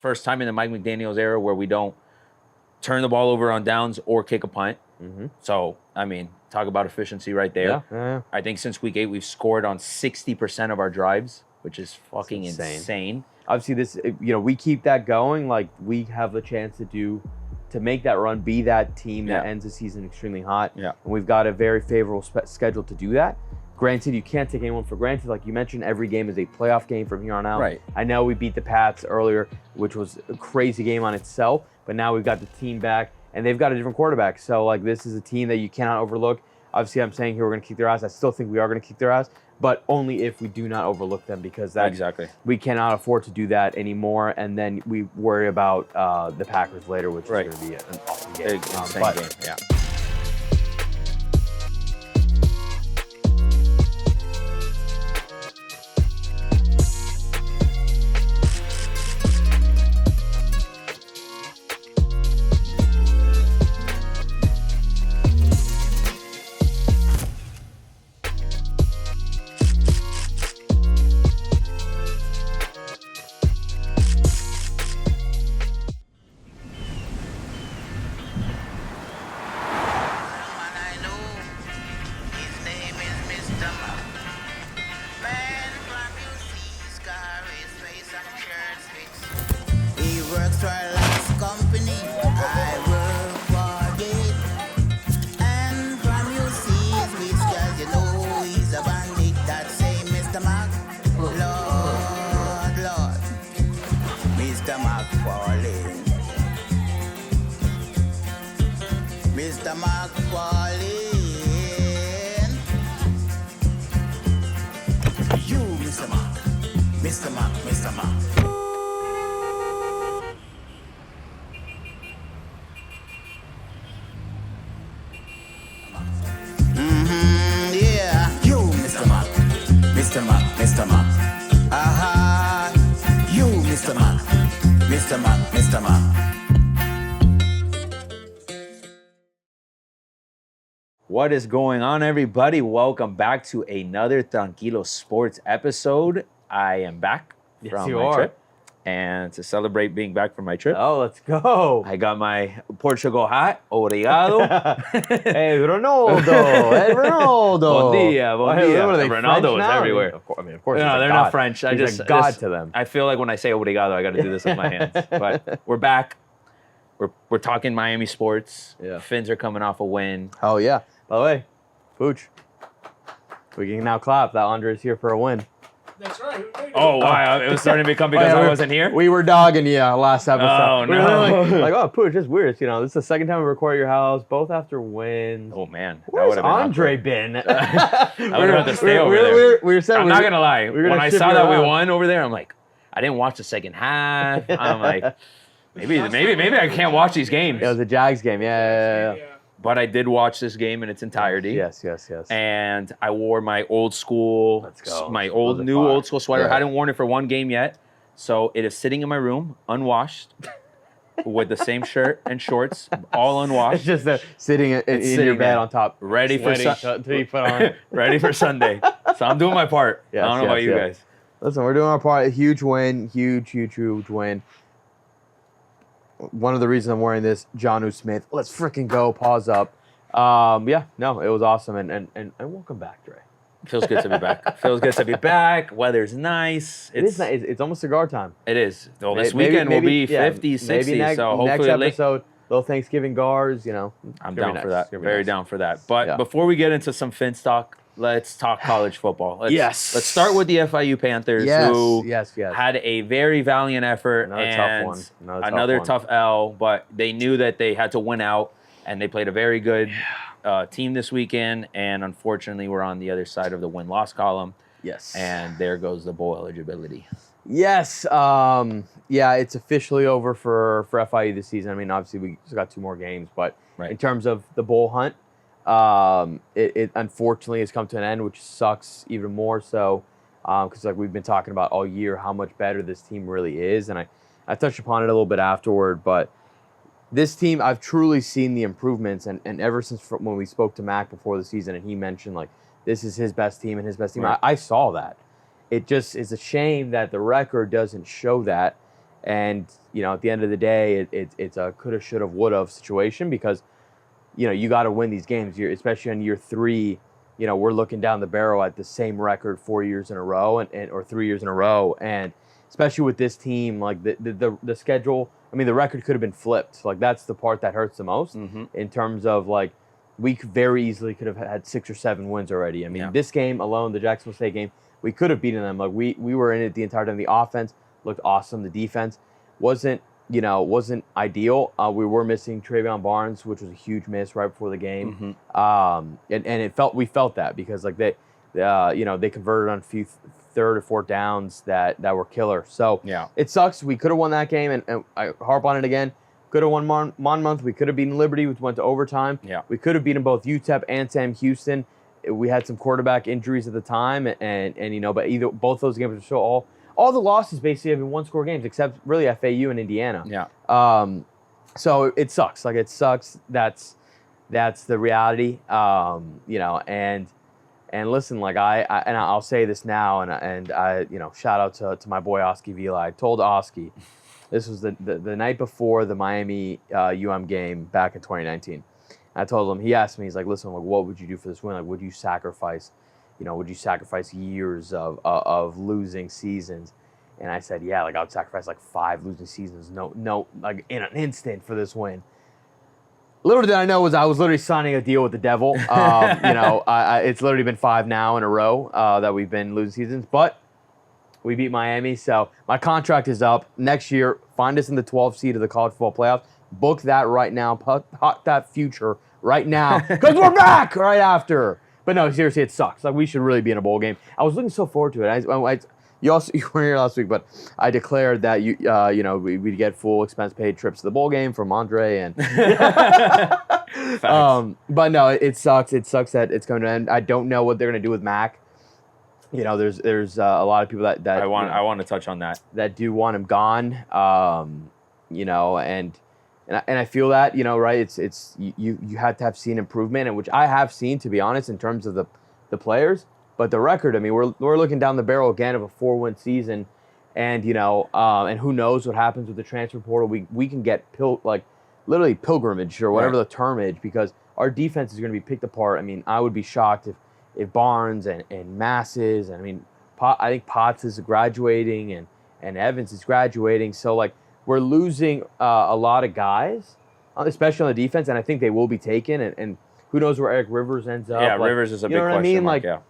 first time in the Mike McDaniels era where we don't turn the ball over on downs or kick a punt. So, I mean, talk about efficiency right there. Yeah. I think since week 8, we've scored on 60% of our drives, which is fucking insane. Obviously, this, we keep that going. Like, we have the chance to make that run, be that team that ends the season extremely hot. Yeah. And we've got a very favorable schedule to do that. Granted, you can't take anyone for granted. Like you mentioned, every game is a playoff game from here on out. Right. I know we beat the Pats earlier, which was a crazy game on itself, but now we've got the team back, and they've got a different quarterback. So, like, this is a team that you cannot overlook. Obviously, I'm saying here we're going to kick their ass. I still think we are going to kick their ass, but only if we do not overlook them, because we cannot afford to do that anymore. And then we worry about the Packers later, which is going to be an awesome game. Insane game. Yeah. What is going on, everybody? Welcome back to another Tranquilo Sports episode. I am back from my trip. And to celebrate being back from my trip, let's go. I got my Portugal hat. Obrigado. Hey, Ronaldo. Bon dia. Ronaldo is everywhere. Of course. No, they're not French. He's a god to them. I feel like when I say obrigado, I got to do this with my hands. But we're back. We're talking Miami sports. Yeah. Fins are coming off a win. Oh, yeah. By the way, Pooch, we can now clap that Andre's here for a win. That's right. Oh, wow. It was starting to become because I wasn't here? We were dogging you last episode. Oh, no. We were like, oh, Pooch, it's weird. This is the second time we record at your house, both after wins. Oh, man. Where's Andre been? I would have had to stay over there. I'm not going to lie. When I saw that we won over there, I'm like, I didn't watch the second half. I'm like, maybe I can't watch these games. It was a Jags game. Yeah. But I did watch this game in its entirety. Yes. And I wore my old school, old school sweater. I hadn't worn it for one game yet. So it is sitting in my room, unwashed, with the same shirt and shorts, all unwashed. It's just sitting in your bed on top. Ready for Sunday. So I'm doing my part. I don't know about you guys. Listen, we're doing our part. Huge win. Huge win. One of the reasons I'm wearing this, Jonnu Smith. Let's freaking go. Pause up. It was awesome. And welcome back, Dre. Feels good to be back. Weather's nice. It's nice. It's almost cigar time. It is. Well, this weekend will be 50, 60. So hopefully next episode, little Thanksgiving gars, I'm down for that. Very down for that. But before we get into some Fin stock, let's talk college football. Let's start with the FIU Panthers, who had a very valiant effort. Another tough L, but they knew that they had to win out, and they played a very good team this weekend, and unfortunately we're on the other side of the win-loss column. Yes. And there goes the bowl eligibility. Yes. It's officially over for FIU this season. I mean, obviously we still got 2 more games, but in terms of the bowl hunt, it unfortunately has come to an end, which sucks even more so because like we've been talking about all year how much better this team really is, and I touched upon it a little bit afterward, but this team, I've truly seen the improvements, and ever since when we spoke to Mac before the season and he mentioned like this is his best team and his best team, I saw that. It just is a shame that the record doesn't show that, And, at the end of the day, it's a coulda, shoulda, woulda situation because, you got to win these games. Especially on year 3, we're looking down the barrel at the same record 4 years in a row or 3 years in a row. And especially with this team, like the schedule, the record could have been flipped. Like that's the part that hurts the most in terms of like we very easily could have had 6 or 7 wins already. This game alone, the Jacksonville State game, we could have beaten them. Like we were in it the entire time. The offense looked awesome. The defense wasn't ideal. We were missing Travion Barnes, which was a huge miss right before the game. And we felt that because like they converted on a few third or fourth downs that were killer. So it sucks. We could have won that game, and I harp on it again. Could have won Monmouth. We could have beaten Liberty, which went to overtime. We could have beaten both UTEP and Sam Houston. We had some quarterback injuries at the time, but both those games were so all the losses basically have been 1-score games, except really FAU and Indiana. So it sucks. Like it sucks. That's the reality. And listen, like I'll say this now, and I shout out to my boy Oski Vila. I told Oski, this was the night before the Miami UM game back in 2019. I told him, he asked me, he's like, listen, like, what would you do for this win? Like, would you sacrifice years of losing seasons? And I said, yeah, like I would sacrifice like 5 losing seasons, no, like in an instant for this win. Little did I know I was literally signing a deal with the devil. It's literally been 5 now in a row that we've been losing seasons, but we beat Miami, so my contract is up next year. Find us in the 12th seed of the college football playoffs. Book that right now. Pot that future right now because we're back right after. But no, seriously, it sucks. Like we should really be in a bowl game. I was looking so forward to it. You weren't here last week, but I declared that we'd get full expense paid trips to the bowl game from Andre and. But no, it sucks. It sucks that it's going to end. I don't know what they're going to do with Mac. There's a lot of people that I want to touch on that do want him gone. And I feel that right. It's you have to have seen improvement, and which I have seen, to be honest, in terms of the players. But the record, we're looking down the barrel again of a 4-win season, and and who knows what happens with the transfer portal? We can get literally pilgrimage or whatever the term is, because our defense is going to be picked apart. I would be shocked if Barnes and Masses, and I think Potts is graduating and Evans is graduating. So like we're losing a lot of guys, especially on the defense, and I think they will be taken. And who knows where Eric Rivers ends up? Yeah, Rivers is a big question mark.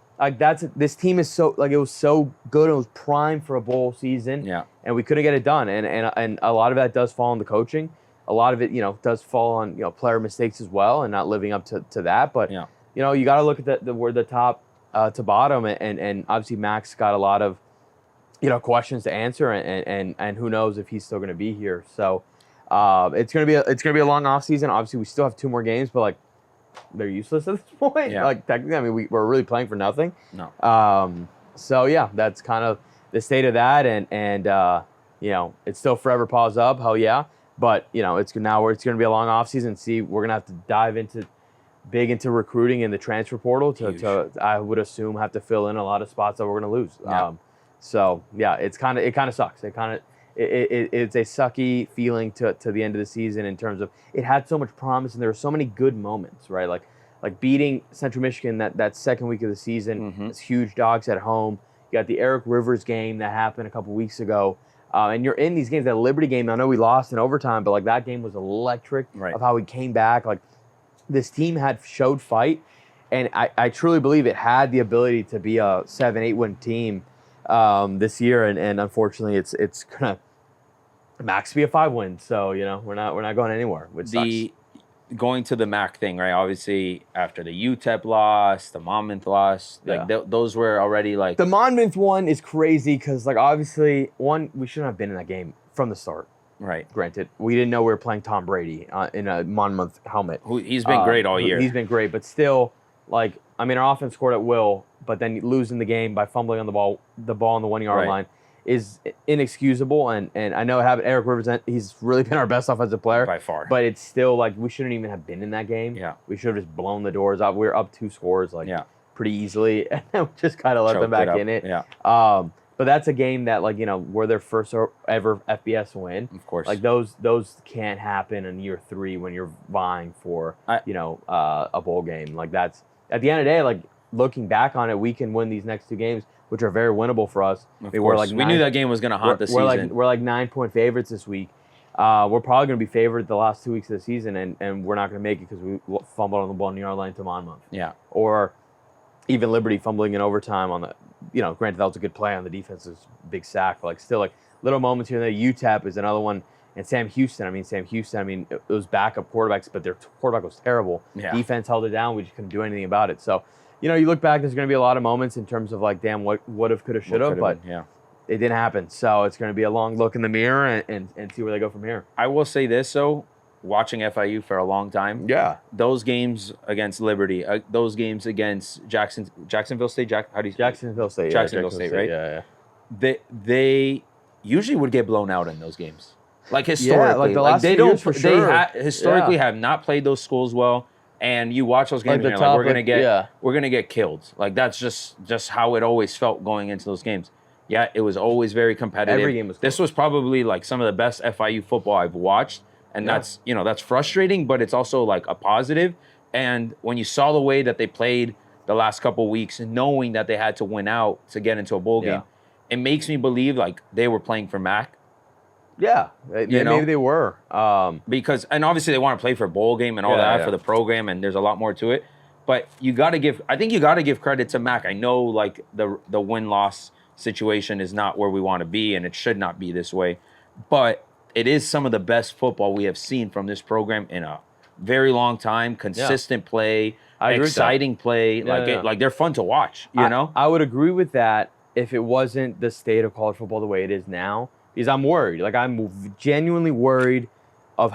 This team is so it was so good. It was primed for a bowl season. Yeah, and we couldn't get it done. And a lot of that does fall on the coaching. A lot of it, does fall on player mistakes as well, and not living up to that. But you got to look at the top to bottom, and obviously Max got a lot of questions to answer, and who knows if he's still going to be here. So it's gonna be a long off season. Obviously, we still have 2 more games, but like they're useless at this point. Yeah. Like technically, we're really playing for nothing. No. So yeah, that's kind of the state of that, and it's still forever pause up. Hell yeah. But it's going to be a long off season. We're going to have to dive into recruiting in the transfer portal to I would assume have to fill in a lot of spots that we're going to lose. Yeah. So yeah, it kind of sucks. It's a sucky feeling to the end of the season in terms of it had so much promise and there were so many good moments, right? Like beating Central Michigan that second week of the season. It's huge dogs at home. You got the Eric Rivers game that happened a couple weeks ago. And you're in these games. That Liberty game, I know we lost in overtime, but like that game was electric of how we came back. Like this team showed fight, and I truly believe it had the ability to be a 7-8 win team this year. And unfortunately, it's gonna max be a 5 win. So we're not going anywhere. Which sucks. Going to the MAC thing, right? Obviously, after the UTEP loss, the Monmouth loss, those were already like... The Monmouth one is crazy because, like, obviously, we shouldn't have been in that game from the start. Right. Granted, we didn't know we were playing Tom Brady in a Monmouth helmet. He's been great all year. He's been great, but still, like, our offense scored at will, but then losing the game by fumbling on the ball on the 1-yard line is inexcusable, and I know Eric Rivers, he's really been our best offensive player by far. But it's still like we shouldn't even have been in that game. Yeah, we should have just blown the doors off. We were up 2 scores pretty easily, and then we just kind of let them back in it. Yeah. But that's a game that, like, we're their first ever FBS win. Of course. Like, those can't happen in year 3 when you're vying for, a bowl game. Like, that's, at the end of the day, like, looking back on it, we can win these next 2 games, which are very winnable for us. Of course. We knew that game was going to haunt the season. We're like 9-point favorites this week. We're probably going to be favored the last 2 weeks of the season, and we're not going to make it because we fumbled on the 1-yard line to Monmouth. Yeah. Or even Liberty fumbling in overtime on the, granted that was a good play on the defense's big sack, but like still like little moments here and there. UTEP is another one, and Sam Houston, it was backup quarterbacks, but their quarterback was terrible. Yeah. Defense held it down. We just couldn't do anything about it. So, you look back, there's going to be a lot of moments in terms of like, damn, what have, could have, should have, but yeah, it didn't happen. So it's going to be a long look in the mirror and see where they go from here. I will say this, though. Watching FIU for a long time. Yeah. Those games against Liberty, those games against Jacksonville State, Jacksonville State, right? Yeah. They usually would get blown out in those games. Like historically, like the last few years for sure. They historically have not played those schools well. And you watch those games, and you're like, we're gonna get killed. Like that's just how it always felt going into those games. Yeah, it was always very competitive. Every game was close. This was probably like some of the best FIU football I've watched. And that's frustrating, but it's also like a positive. And when you saw the way that they played the last couple of weeks, and knowing that they had to win out to get into a bowl game, it makes me believe like they were playing for MAC. Yeah, maybe they were. Because obviously they want to play for a bowl game and all that for the program, and there's a lot more to it. But I think you got to give credit to MAC. I know like the win-loss situation is not where we want to be, and it should not be this way. But it is some of the best football we have seen from this program in a very long time. Consistent play, exciting play. Like they're fun to watch, I would agree with that if it wasn't the state of college football the way it is now. Because I'm worried. Like I'm genuinely worried of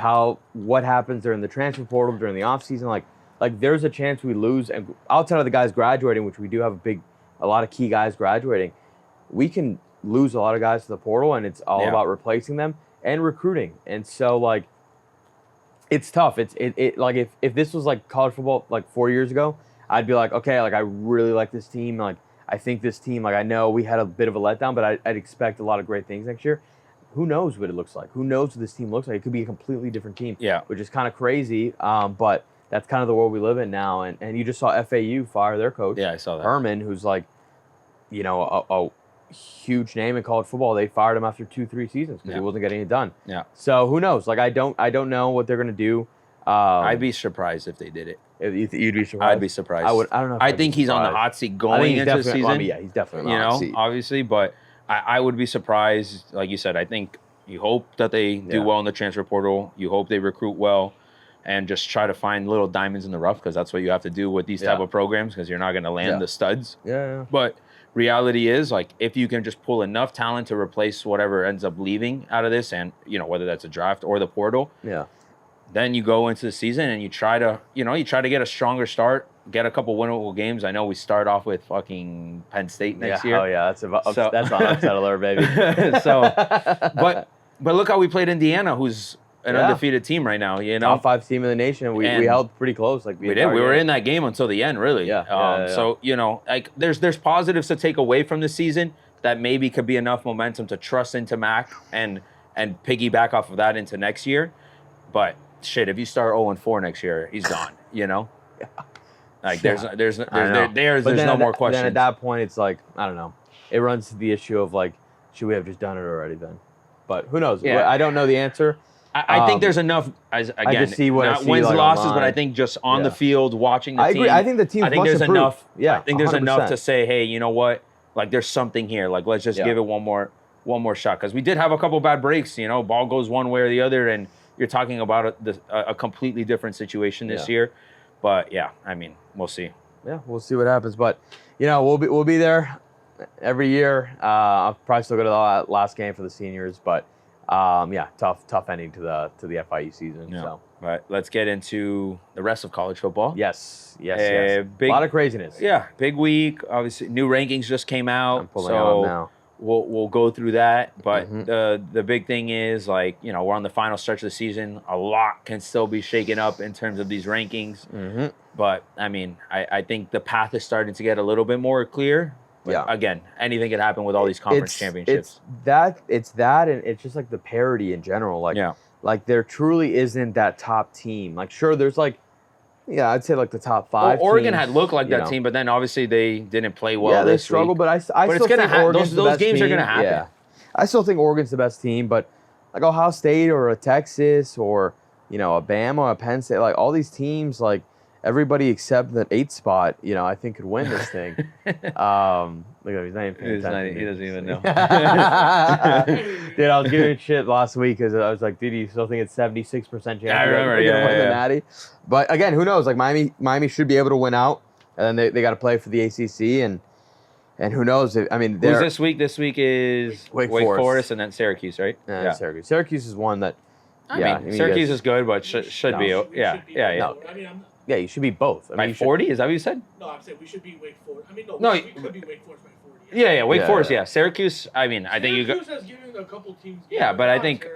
what happens during the transfer portal, during the offseason. Like there's a chance we lose. And outside of the guys graduating, which we do have a lot of key guys graduating, we can lose a lot of guys to the portal, and it's all about replacing them and recruiting. And so like it's tough. It's like if this was like college football like 4 years ago, I'd be like, okay, like I really like this team. Like I think this team, like I know we had a bit of a letdown, but I'd expect a lot of great things next year. Who knows what it looks like? Who knows what this team looks like? It could be a completely different team. Yeah. Which is kind of crazy. But that's kind of the world we live in now. And you just saw FAU fire their coach. Yeah, I saw that. Herman, who's like, a huge name in college football. They fired him after 2-3 seasons because he wasn't getting it done. Yeah. So who knows? Like I don't know what they're gonna do. I'd be surprised if they did it. You'd be surprised. I'd be surprised. I don't know. I think he's on the hot seat going into the season. He's definitely on the hot seat. Obviously, but I would be surprised. Like you said, I think you hope that they do well in the transfer portal. You hope they recruit well, and just try to find little diamonds in the rough, because that's what you have to do with these type of programs, because you're not going to land the studs. Yeah. But reality is, like, if you can just pull enough talent to replace whatever ends up leaving out of this, and whether that's a draft or the portal, then you go into the season and you try to get a stronger start, get a couple winnable games. I know we start off with fucking Penn State next year. Oh yeah, that's on upset alert, baby. But look how we played Indiana, who's an undefeated team right now. Top 5 team in the nation. We held pretty close. Like we did. We were in that game until the end, really. So like there's positives to take away from the season that maybe could be enough momentum to trust into Mac and piggyback off of that into next year. But shit, if you start 0-4 next year, he's gone. Like there's no more questions. Then at that point, it's like, I don't know. It runs to the issue of like, should we have just done it already then? But who knows? Yeah. I don't know the answer. I think there's enough, again, not wins, losses, but I think just on the field, watching the team. I agree. I think the team. I think there's enough. Yeah, I think there's 100%. Enough to say, hey, you know what? Like there's something here. Like let's just give it one more shot, because we did have a couple bad breaks. Ball goes one way or the other, and you're talking about a completely different situation this year. But yeah, I mean, we'll see. Yeah, we'll see what happens. But we'll be there every year. I'll probably still go to the last game for the seniors, but tough ending to the FIU season. Yeah. So, but let's get into the rest of college football. Yes. A lot of craziness. Yeah, big week. Obviously, new rankings just came out. I'm pulling on now. We'll go through that, but the big thing is, like, we're on the final stretch of the season. A lot can still be shaken up in terms of these rankings. But I mean, I think the path is starting to get a little bit more clear. But again, anything could happen with all these conference championships. It's that, and it's just like the parity in general. Like there truly isn't that top team. Like sure, there's like, I'd say like the top 5. Well, Oregon teams, had looked like that team, but then obviously they didn't play well. Yeah, they struggled, but I still think Oregon's those games are gonna happen. Yeah, I still think Oregon's the best team, but like Ohio State or a Texas or a Bama, a Penn State, like all these teams, like everybody except the 8th spot, I think could win this thing. Look at him, he's not even paying attention. He doesn't even know. Dude, I was giving shit last week because I was like, dude, you still think it's 76% chance? I remember, win the Natty? But again, who knows? Like Miami should be able to win out, and then they got to play for the ACC, and who knows? Who's this week? This week is Wake Forest and then Syracuse, right? Yeah, Syracuse. Syracuse is one that. I mean, Syracuse is good, but should be. Yeah. No. Yeah, you should be both. By 40? Is that what you said? No, I'm saying we should be Wake Forest. I mean, we could be Wake Forest by 40. Yeah, Wake Forest, yeah. Syracuse, I mean, I think Syracuse has given a couple teams. Yeah, but I think,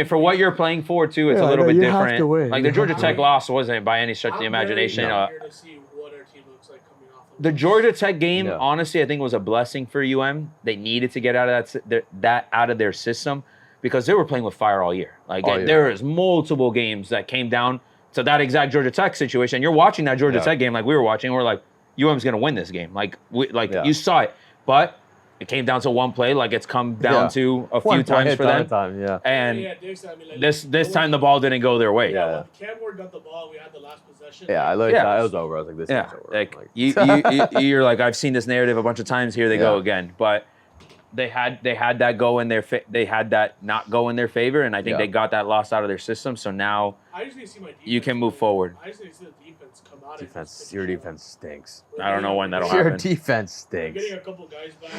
for what you're playing for, too, it's a little bit different. Have to win. Like, the Georgia Tech loss wasn't by any stretch of the imagination. I'm very eager to see what our team looks like coming off of the Georgia Tech game, honestly, I think was a blessing for UM. They needed to get out of that out of their system because they were playing with fire all year. Like, there was multiple games that came down to that exact Georgia Tech situation. You're watching that Georgia Tech game like we were watching. We're like, UM's going to win this game. You saw it. But it came down to one play. Like, it's come down to a few times for them. And this time the ball didn't go their way. Yeah. When Cam Ward got the ball, we had the last possession. Yeah, I thought it was over. I was like, this is over. You're like, I've seen this narrative a bunch of times. Here they go again. But they had that go in their they had that not go in their favor, and I think they got that loss out of their system. So now you can move forward. I just need to see the defense come out. Your defense stinks. I don't know when that'll happen. Your defense stinks. We're getting a couple guys back,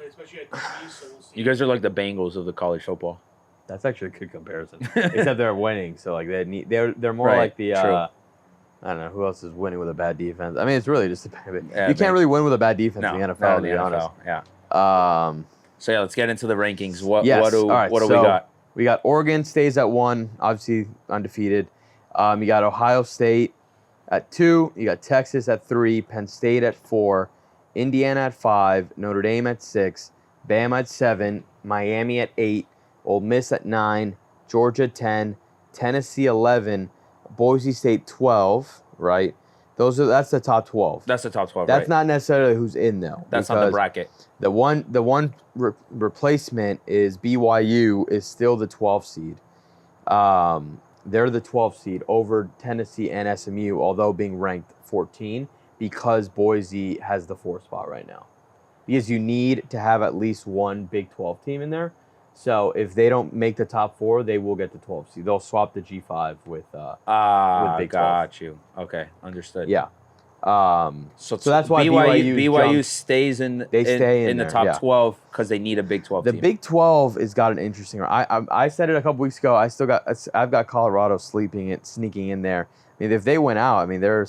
especially at TV, so we'll see. You guys are like the Bengals of the college football. That's actually a good comparison. Except they're winning, so like they're more like the I don't know who else is winning with a bad defense. I mean, it's really just you can't really win with a bad defense in the NFL. To be honest. Yeah. So let's get into the rankings. What do we got? We got Oregon stays at 1, obviously undefeated. You got Ohio State at 2. You got Texas at 3. Penn State at 4. Indiana at 5. Notre Dame at 6. Bama at 7. Miami at 8. Ole Miss at 9. Georgia 10. Tennessee 11. Boise State 12. Right. That's the top 12. That's the top 12. That's not necessarily who's in though. That's on the bracket. The one replacement is BYU is still the 12th seed. They're the 12th seed over Tennessee and SMU, although being ranked 14 because Boise has the 4th spot right now. Because you need to have at least one Big 12 team in there. So if they don't make the top 4, they will get the 12th seed. They'll swap the G5 with Big 12. Got you. Okay, understood. Yeah. So that's why BYU stays in the top 12 because they need a Big 12 team. The Big 12 has got an interesting. I said it a couple weeks ago. I've got Colorado sneaking in there. I mean, if they went out, I mean, they're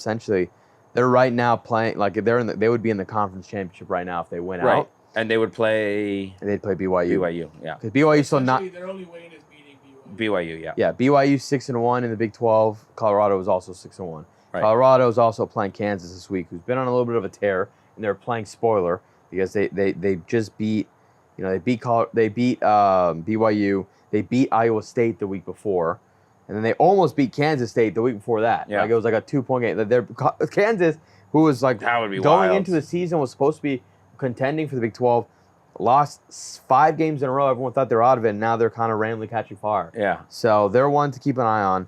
right now playing like they would be in the conference championship right now if they went out. And they would play. And they'd play BYU. BYU, yeah. Because BYU still not. Their only way is beating BYU, yeah. Yeah, BYU 6-1 in the Big 12. Colorado was also 6-1. Right. Colorado is also playing Kansas this week, who's been on a little bit of a tear, and they're playing spoiler because they just beat, they beat BYU, they beat Iowa State the week before, and then they almost beat Kansas State the week before that. Yeah. Like it was like a 2-point game. Kansas, who was like going into the season was supposed to be contending for the Big 12, lost 5 games in a row. Everyone thought they were out of it, and now they're kind of randomly catching fire. Yeah. So they're one to keep an eye on.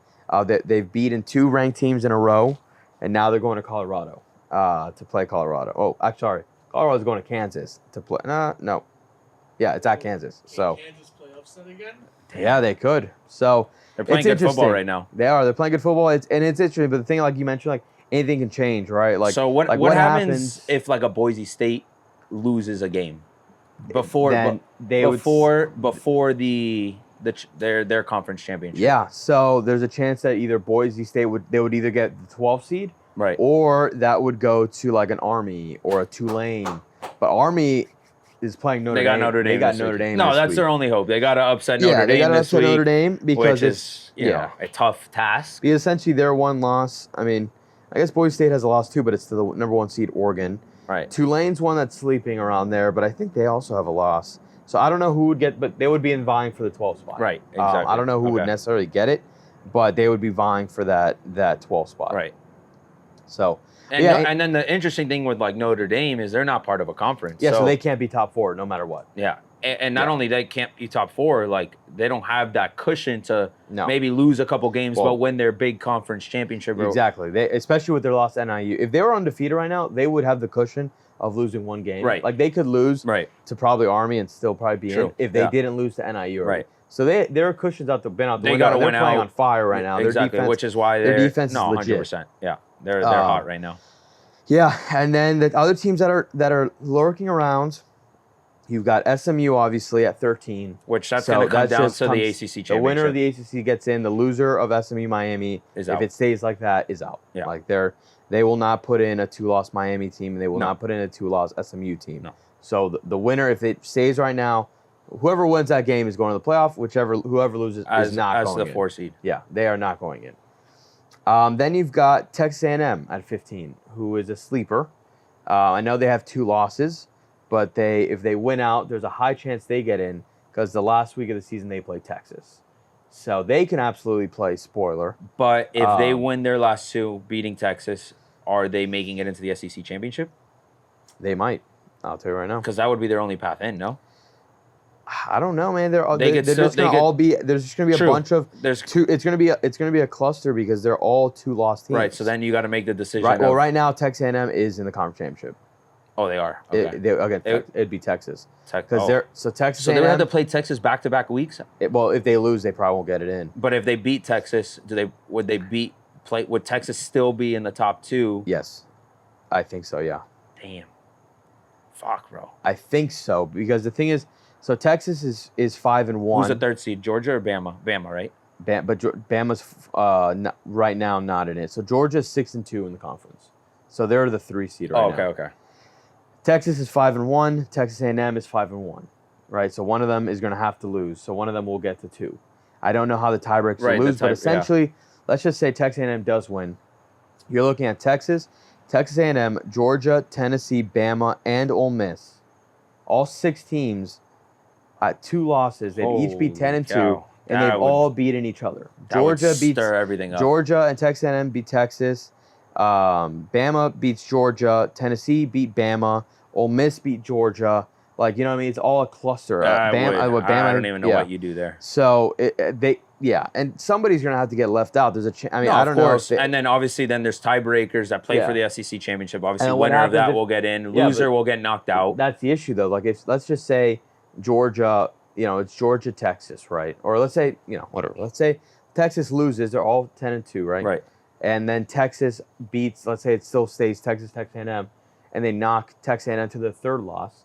They've beaten 2 ranked teams in a row, and now they're going to Colorado to play Colorado. Oh, I'm sorry. Colorado's going to Kansas to play. No. Yeah, it's at Kansas. So Kansas play upset again? Yeah, they could. So they're playing good football right now. They are. They're playing good football. It's interesting. But the thing, like you mentioned, like anything can change, right? Like so, what happens if like a Boise State loses a game before their conference championship? Yeah, so there's a chance that either Boise State would either get the 12th seed, right, or that would go to like an Army or a Tulane. But Army is playing Notre Dame. They got Notre Dame. No, that's their only hope. They got to upset Notre Dame. Yeah, they got to upset Notre Dame because it's a tough task. Because essentially their one loss. I mean, I guess Boise State has a loss too, but it's to the number 1 seed Oregon. Right. Tulane's one that's sleeping around there, but I think they also have a loss. So I don't know who would get, but they would be vying for the 12th spot. Right, exactly. I don't know who would necessarily get it, but they would be vying for that 12th spot. Right. So, and then the interesting thing with like Notre Dame is they're not part of a conference. Yeah, so they can't be top 4 no matter what. Yeah. And not only they can't be top 4, like they don't have that cushion to maybe lose a couple games, but win their big conference championship. Exactly. Especially with their loss to NIU. If they were undefeated right now, they would have the cushion of losing one game. Right. Like they could lose to probably Army and still probably be in if they didn't lose to NIU. Right. So there are cushions out the window. They got to win out. They're playing on fire right now. Exactly, their defense, which is why their defense is legit. 100%. Yeah, they're hot right now. Yeah, and then the other teams that are lurking around. You've got SMU, obviously, at 13. Which that's going to come down to the ACC championship. The winner of the ACC gets in. The loser of SMU Miami, is if out. it stays like that, is out. Yeah. Like they will not put in a 2-loss Miami team. And they will not put in a 2-loss SMU team. No. So the winner, if it stays right now, whoever wins that game is going to the playoff. Whoever loses is not going in. As the 4 seed. Yeah, they are not going in. Then you've got Texas A&M at 15, who is a sleeper. I know they have 2 losses. But if they win out, there's a high chance they get in because the last week of the season they play Texas. So they can absolutely play spoiler. But if they win their last 2, beating Texas, are they making it into the SEC championship? They might. I'll tell you right now. Because that would be their only path in, no? I don't know, man. They're just gonna all be. There's just gonna be a bunch of. There's 2. It's gonna be a cluster because they're all 2-loss teams. Right. So then you got to make the decision. Right. Well, right now Texas A&M is in the conference championship. Oh, they are. Okay. It'd be Texas. Texas A&M. So they would have to play Texas back-to-back weeks. If they lose, they probably won't get it in. But if they beat Texas, would Texas still be in the top 2? Yes, I think so. Yeah. Damn. Fuck, bro. I think so because the thing is, so Texas is 5-1. Who's the 3rd seed? Georgia or Bama? Bama, right? But Bama's right now not in it. So Georgia's 6-2 in the conference. So they're the 3 seed right now. Okay. Texas is 5-1. Texas A&M is 5-1, right? So one of them is going to have to lose. So one of them will get to 2. I don't know how the tiebreakers will lose, but essentially, let's just say Texas A&M does win. You're looking at Texas A&M, Georgia, Tennessee, Bama, and Ole Miss. All 6 teams at 2 losses. They'd each be 10-2, and they've all beaten each other. Georgia beats everything up. Georgia and Texas A&M beat Texas. Bama beats Georgia. Tennessee beat Bama. Ole Miss beat Georgia. Like, you know what I mean? It's all a cluster. I don't even know what you do there. So and somebody's gonna have to get left out. There's I don't know. And then obviously there's tiebreakers that play for the SEC championship. Obviously, winner of that will get in. Loser will get knocked out. That's the issue though. Like let's just say Georgia, it's Georgia, Texas, right? Or let's say whatever. Let's say Texas loses. They're all 10-2, right? Right. And then Texas beats. Let's say it still stays Texas A&M, and they knock Texas A&M to the 3rd loss.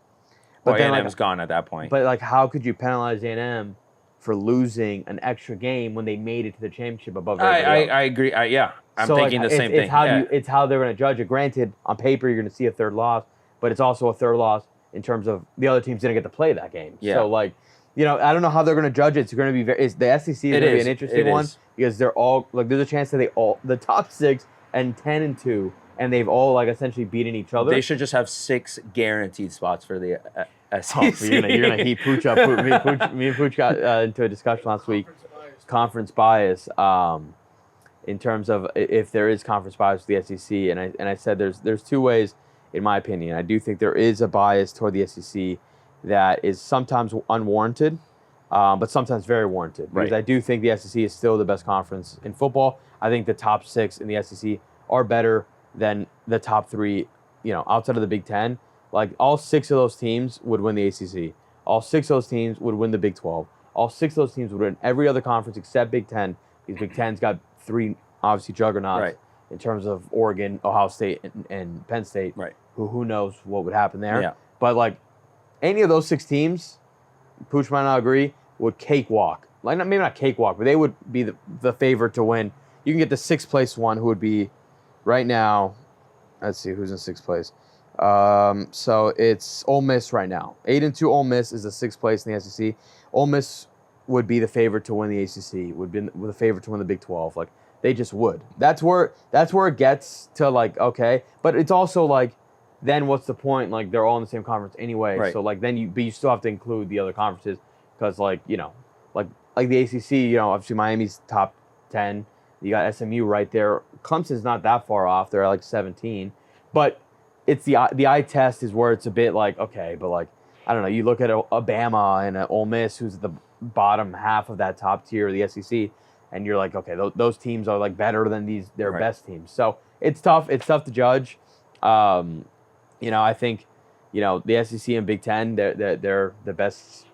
But then A&M's gone at that point. But how could you penalize A&M for losing an extra game when they made it to the championship above everybody else? I agree. I'm thinking the same thing. It's how they're going to judge it. Granted, on paper, you're going to see a 3rd loss, but it's also a 3rd loss in terms of the other teams didn't get to play that game. Yeah. So, I don't know how they're going to judge it. It's going to be the SEC is going to be an interesting one because they're all there's a chance that the top 6 and 10-2, and they've all essentially beaten each other. They should just have 6 guaranteed spots for the SEC. You're gonna heat Pooch up. Me and Pooch got into a discussion last week. Conference bias. In terms of if there is conference bias with the SEC, and I said there's 2 ways, in my opinion. I do think there is a bias toward the SEC that is sometimes unwarranted, but sometimes very warranted. Because I do think the SEC is still the best conference in football. I think the top 6 in the SEC are better than the top 3, outside of the Big Ten. Like, all 6 of those teams would win the ACC. All 6 of those teams would win the Big 12. All 6 of those teams would win every other conference except Big Ten. Because Big Ten's got 3, obviously, juggernauts in terms of Oregon, Ohio State, and Penn State. Right. Who knows what would happen there. Yeah. But, any of those 6 teams, Pooch might not agree, would cakewalk. Maybe not cakewalk, but they would be the favorite to win. You can get the 6th place one, who would be right now. Let's see who's in 6th place. So it's Ole Miss right now. 8-2 Ole Miss is the 6th place in the SEC. Ole Miss would be the favorite to win the ACC. Would be the favorite to win the Big 12. They just would. That's where it gets to okay. But it's also then what's the point? Like, they're all in the same conference anyway. Right. So, like, then you still have to include the other conferences because, like, like the ACC, obviously Miami's top 10. You got SMU right there. Clemson's not that far off. They're at, like, 17. But it's the eye test is where it's a bit like, okay, but, like, I don't know. You look at Alabama and Ole Miss, who's at the bottom half of that top tier of the SEC, and you're like, okay, those teams are, like, better than their best teams. So, it's tough. It's tough to judge. I think, the SEC and Big Ten, they're the best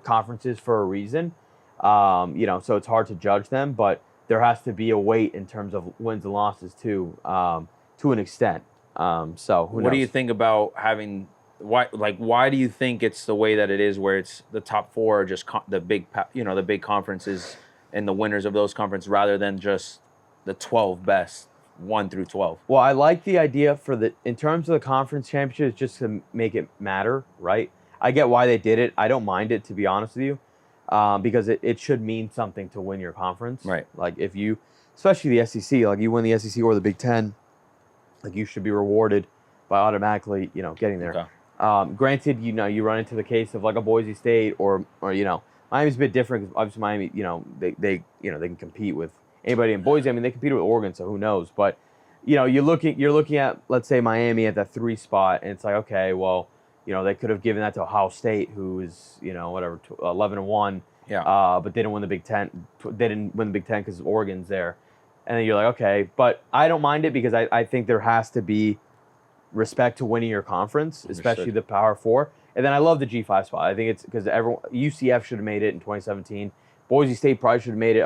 conferences for a reason. So it's hard to judge them, but there has to be a weight in terms of wins and losses too, to an extent. So who knows? What do you think about having? Why do you think it's the way that it is, where it's the top four are just the big conferences and the winners of those conferences, rather than just the 12 best? 1 through 12. Well, I like the idea in terms of the conference championships, just to make it matter, right? I get why they did it. I don't mind it, to be honest with you, because it should mean something to win your conference. Right. Like if you, especially the SEC, like you win the SEC or the Big Ten, like you should be rewarded by automatically, getting there. Okay. Granted, you run into the case of like a Boise State or Miami's a bit different because obviously Miami, they can compete with anybody in Boise. I mean, they competed with Oregon, so who knows? But you're looking at, let's say, Miami at that 3 spot, and it's like, okay, well, they could have given that to Ohio State, who is 11-1, but they didn't win the Big Ten. They didn't win the Big Ten because Oregon's there, and then you're like, okay, but I don't mind it because I think there has to be respect to winning your conference, especially the Power 4. And then I love the G5 spot. I think it's because UCF should have made it in 2017. Boise State probably should have made it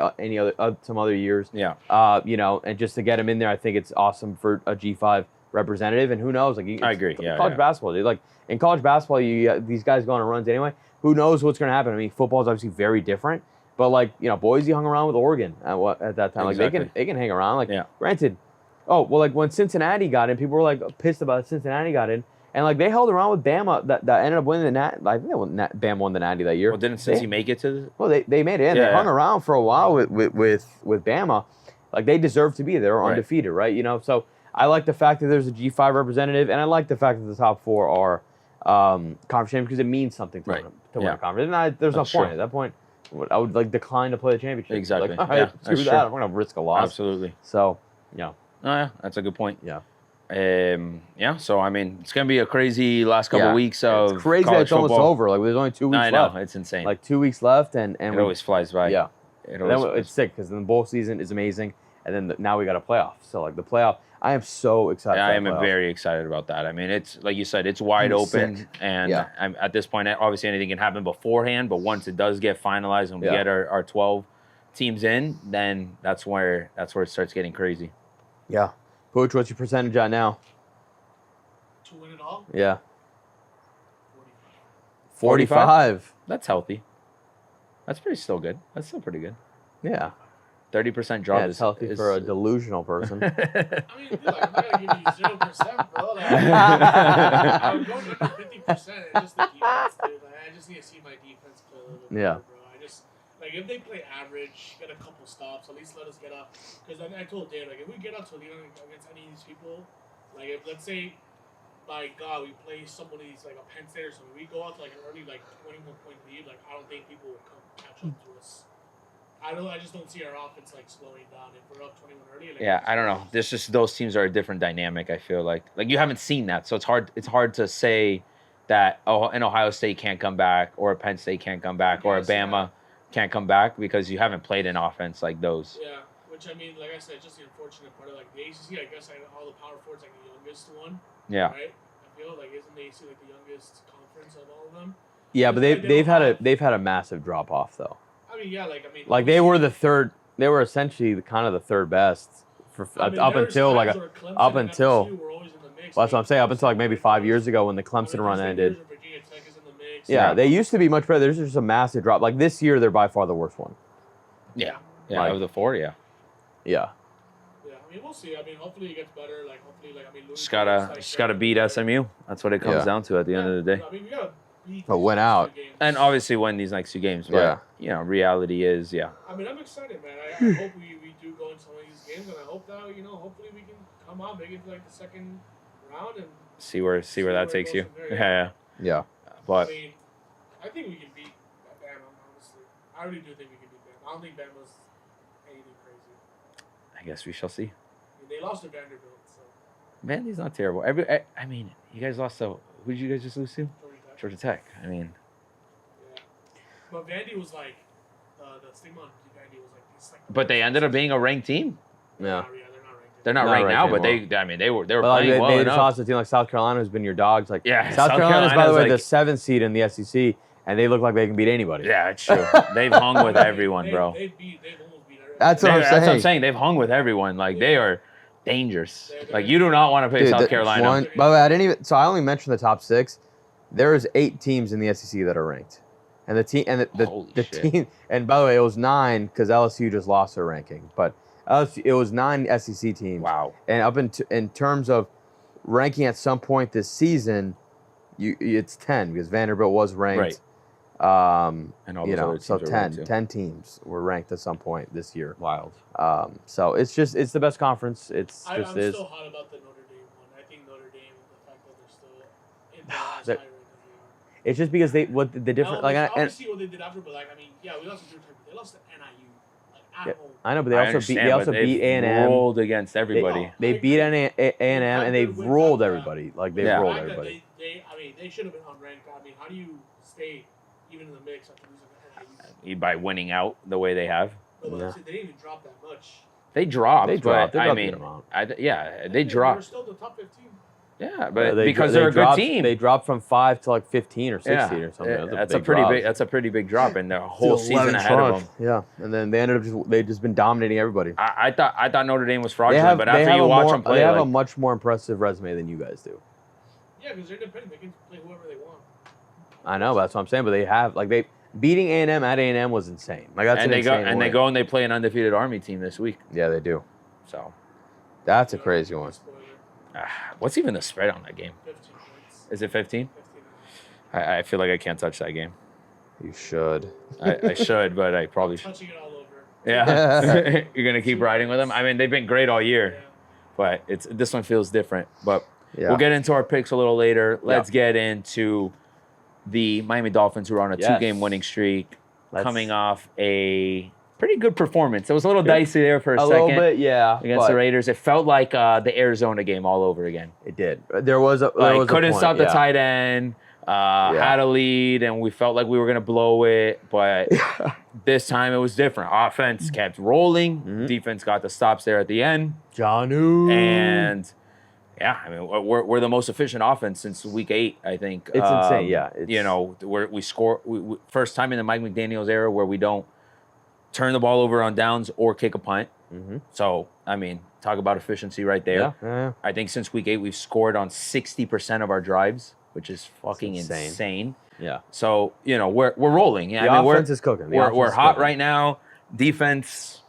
some other years. Yeah. And just to get them in there, I think it's awesome for a G5 representative. And who knows? Like, I agree. College basketball, dude. Like in college basketball, these guys go on runs anyway. Who knows what's going to happen? I mean, football is obviously very different. But like, Boise hung around with Oregon at that time. Exactly. Like they can hang around. Like, granted. Oh well, like when Cincinnati got in, people were like pissed about Cincinnati got in. And like they held around with Bama that ended up winning the Nat. I think Bama won the Natty that year. Well, didn't Cincy make it to? Well, they made it in. They hung around for a while with Bama. Like they deserve to be there. They were undefeated, right? So I like the fact that there's a G5 representative, and I like the fact that the top 4 are conference champions because it means something to win a conference. And there's no point at that point. I would like decline to play the championship. Exactly. Like, all right, screw that. I'm gonna risk a loss. Absolutely. So Oh yeah, that's a good point. Yeah. So I mean, it's gonna be a crazy last couple weeks of it's crazy that it's almost over. Like there's only 2 weeks left. I know, it's insane. Like 2 weeks left, and it always flies by. Yeah, it's sick because then the bowl season is amazing, and then now we got a playoff. So like the playoff, I am so excited. I am very excited about that. I mean, it's like you said, it's wide open, and at this point, obviously anything can happen beforehand. But once it does get finalized and we get our 12 teams in, then that's where it starts getting crazy. Yeah. Pooch, what's your percentage on now? To win it all? Yeah. 45? That's healthy. That's still good. That's still pretty good. Yeah. 30% drop is healthy for a delusional person. I mean, dude, like, I'm not going to give you 0%, bro. Like, I'm going under 50%. It's just the defense, dude. Like, I just need to see my defense play a little bit better, bro. Like, if they play average, get a couple stops, at least let us get up. Because I told Dave, like, if we get up to the against any of these people, like, if, let's say, by God, we play somebody like a Penn State or something, we go out to, like, an early, like, 21-point lead, like, I don't think people will come catch up to us. I just don't see our offense, like, slowing down. If we're up 21 early, like, I don't know. There's just those teams are a different dynamic, I feel like. Like, you haven't seen that, so it's hard to say that, an Ohio State can't come back, or a Penn State can't come back, or a Bama can't come back because you haven't played an offense like those. Yeah, which I mean, like I said, just the unfortunate part of like the ACC. I guess all the Power 4 is like the youngest one. Yeah. Right. I feel like isn't the ACC like the youngest conference of all of them? Yeah, but they've had a massive drop off though. I mean, like they were the third. They were essentially kind of the third best up until. Well, that's what I'm saying. Up until like maybe 5 years ago when the Clemson run ended. Yeah, they used to be much better. There's just a massive drop. Like this year, they're by far the worst one. Yeah, of the 4, Yeah. Yeah, I mean, we'll see. I mean, hopefully it gets better. Like, hopefully, like, I mean, just gotta beat SMU. That's what it comes down to at the end of the day. I mean, we gotta beat. But win out. And obviously win these next 2 games. But, reality is, I mean, I'm excited, man. I hope we do go in some of these games, and I hope that, hopefully we can come out, make it to, like, the second around and see where that takes you. Yeah. But I mean, I think we can beat Bama. Honestly, I really do think we can beat Bama. I don't think Bama's anything crazy. I guess we shall see. I mean, they lost to Vanderbilt, so. Vandy's not terrible. I mean, you guys lost to who did you guys just lose to? Georgia Tech. I mean. Yeah, but Vandy was like the stigma on Vandy was like it's like. But they ended up being a ranked team. Yeah. They're not ranked. They're not ranked now, but they were playing well enough. They enough. lost a team like South Carolina, who's been your dogs. Like South Carolina's by the way the 7th seed in the SEC, and they look like they can beat anybody. Yeah, it's true. They've hung with everyone, bro. They've almost beat everyone. That's what I'm saying. They've hung with everyone. Like they are dangerous. Like you do not want to play South Carolina. By the way, I didn't even. So I only mentioned the top 6. There's 8 teams in the SEC that are ranked, and the team and the team. And by the way, it was 9 because LSU just lost their ranking, but. It was 9 SEC teams. Wow. And up in terms of ranking at some point this season, it's 10 because Vanderbilt was ranked. Right. And all those other teams so were 10 teams were ranked at some point this year. Wild. So it's the best conference. I'm still hot about the Notre Dame one. I think Notre Dame, the fact that they're still in the last high rank. It's just because the different obviously what they did after, but we lost to Georgia Tech. They lost to NIU. I know, but they also beat A&M. Rolled against everybody. They beat A&M and they've rolled everybody. Like they've rolled everybody. They should have been unranked. I mean, how do you stay even in the mix after losing to NIU? By winning out the way they have. No, but they didn't even drop that much. They dropped. They dropped. They dropped. They're still the top 15. Yeah, but because they're a good team. They dropped from 5 to like 15 or 16 or something. That's a pretty big drop in the whole season ahead of them. Yeah, and then they ended up they've just been dominating everybody. I thought Notre Dame was fraudulent, but after you watch them play, they have a much more impressive resume than you guys do. Yeah, because they're independent. They can play whoever they want. I know, that's what I'm saying. But they have beating A&M at A&M was insane. Like that's they go and they play an undefeated Army team this week. Yeah, they do. So that's a crazy one. What's even the spread on that game? 15 points. Is it 15? I feel like I can't touch that game. You should. I should, but I probably should. Touching it all over. Yeah. You're going to keep riding with them? I mean, they've been great all year, but this one feels different. But we'll get into our picks a little later. Let's get into the Miami Dolphins, who are on a 2-game winning streak, coming off a pretty good performance. It was a little dicey there for a second. A little bit, yeah. Against the Raiders. It felt like the Arizona game all over again. It did. There was couldn't stop the tight end. Had a lead, and we felt like we were going to blow it. But this time it was different. Offense kept rolling. Mm-hmm. Defense got the stops there at the end. Johnu. And, I mean, we're the most efficient offense since week 8, I think. It's insane, yeah. We score. First time in the Mike McDaniels era where we don't turn the ball over on downs or kick a punt. Mm-hmm. So, I mean, talk about efficiency right there. Yeah. I think since week 8, we've scored on 60% of our drives, which is fucking insane. Yeah. So, we're rolling. Yeah, the offense is cooking. We're hot right now. Defense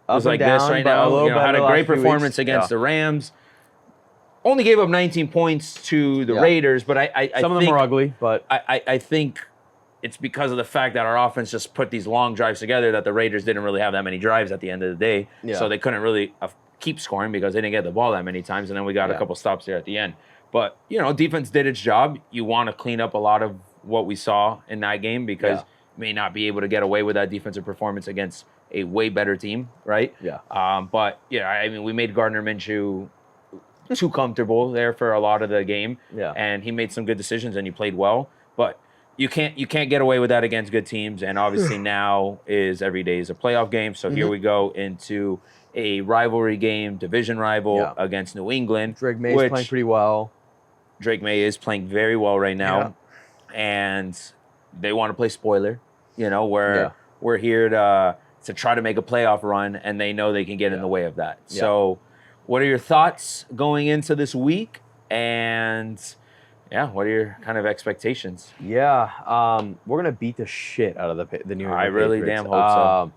is like this right now. Had a great performance against the Rams. Only gave up 19 points to the Raiders, but I some of them are ugly, but I think it's because of the fact that our offense just put these long drives together that the Raiders didn't really have that many drives at the end of the day. Yeah. So they couldn't really keep scoring because they didn't get the ball that many times, and then we got a couple stops there at the end. But, defense did its job. You want to clean up a lot of what we saw in that game because you may not be able to get away with that defensive performance against a way better team, right? Yeah. But, I mean, we made Gardner Minshew too comfortable there for a lot of the game. Yeah. And he made some good decisions and he played well. But you can't get away with that against good teams. And obviously now every day is a playoff game. So here we go into a rivalry game, division rival against New England. Drake May is playing pretty well. Drake May is playing very well right now. Yeah. And they want to play spoiler. We're here to try to make a playoff run, and they know they can get in the way of that. Yeah. So what are your thoughts going into this week? And what are your kind of expectations? Yeah, we're gonna beat the shit out of the New England I really Patriots. Damn hope so.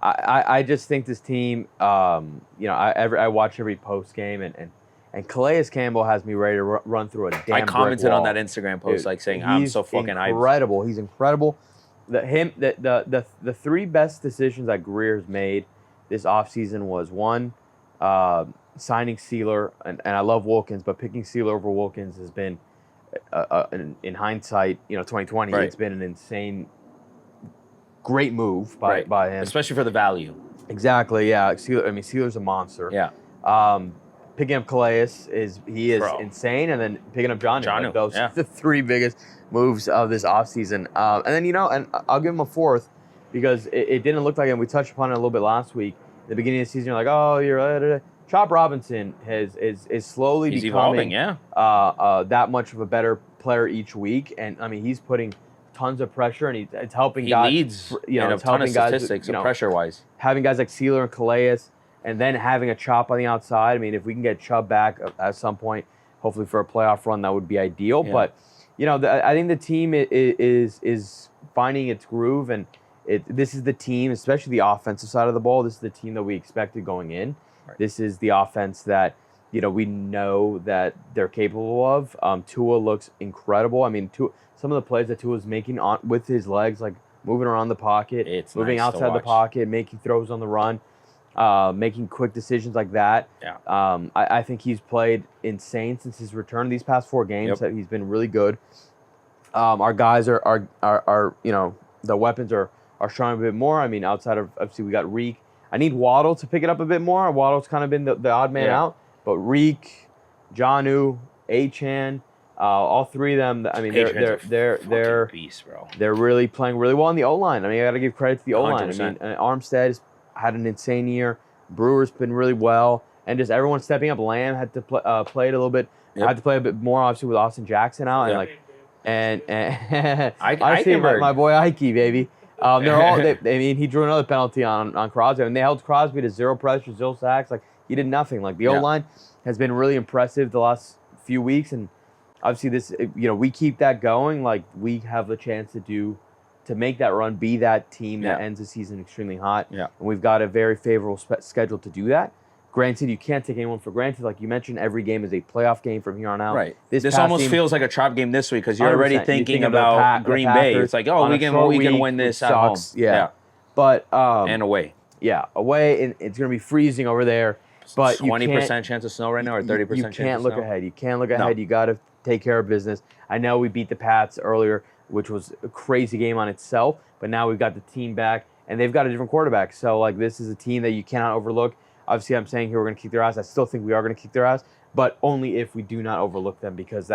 I just think this team. I watch every post game, and Calais Campbell has me ready to run through a damn. I commented brick wall. on that Instagram post, saying I'm so fucking hyped. Incredible. He's incredible. The 3 best decisions that Greer's made this offseason was 1, signing Sealer, and I love Wilkins, but picking Sealer over Wilkins has been, in hindsight, 2020, it's been an insane, great move by him. Especially for the value. Exactly, yeah. Sealer's a monster. Yeah. Picking up Calais is insane, and then picking up Jonnu. Those are the three biggest moves of this offseason. And then, and I'll give him a fourth because it didn't look like it. And we touched upon it a little bit last week. At the beginning of the season, you're like, oh, you're Chop Robinson is slowly becoming evolving, that much of a better player each week. And, I mean, he's putting tons of pressure, and it's helping guys. He leads in a ton of statistics, pressure-wise. Having guys like Sealer and Calais, and then having a Chop on the outside. I mean, if we can get Chubb back at some point, hopefully for a playoff run, that would be ideal. Yeah. But, I think the team is finding its groove, and this is the team, especially the offensive side of the ball, this is the team that we expected going in. Right. This is the offense that, we know that they're capable of. Tua looks incredible. I mean, some of the plays that Tua's making with his legs, like moving around the pocket, moving outside the pocket, making throws on the run, making quick decisions like that. Yeah. I think he's played insane since his return these past 4 games. Yep. He's been really good. Our guys are the weapons are strong a bit more. I mean, outside of, obviously, we got Reek. I need Waddle to pick it up a bit more. Waddle's kind of been the odd man out. But Reek, Jonnu, Achane, all three of them, I mean, they're beast, bro. They're really playing really well in the O-line. I mean, I got to give credit to the O-line. 100%. I mean, Armstead has had an insane year. Brewer's been really well. And just everyone stepping up. Lamb had to play it a little bit. Yep. Had to play a bit more, obviously, with Austin Jackson out. Yep. And I see my boy Ike, baby. They're all. He drew another penalty on Crosby, and they held Crosby to 0 pressure, 0 sacks. Like, he did nothing. Like, the O-line has been really impressive the last few weeks, and obviously this, we keep that going. Like, we have the chance to make that run, be that team that ends the season extremely hot. Yeah. And we've got a very favorable schedule to do that. Granted, you can't take anyone for granted. Like you mentioned, every game is a playoff game from here on out. Right. This almost feels like a Chop game this week because you're already thinking about Green Bay. It's like, we can win this at home. Yeah. But and away. Yeah, away, and it's going to be freezing over there. But 20% chance of snow right now, or 30% chance of snow? You can't look ahead. You can't look ahead. You got to take care of business. I know we beat the Pats earlier, which was a crazy game on itself, but now we've got the team back, and they've got a different quarterback. So, like, this is a team that you cannot overlook. Obviously, I'm saying here we're going to kick their ass. I still think we are going to kick their ass, but only if we do not overlook them, because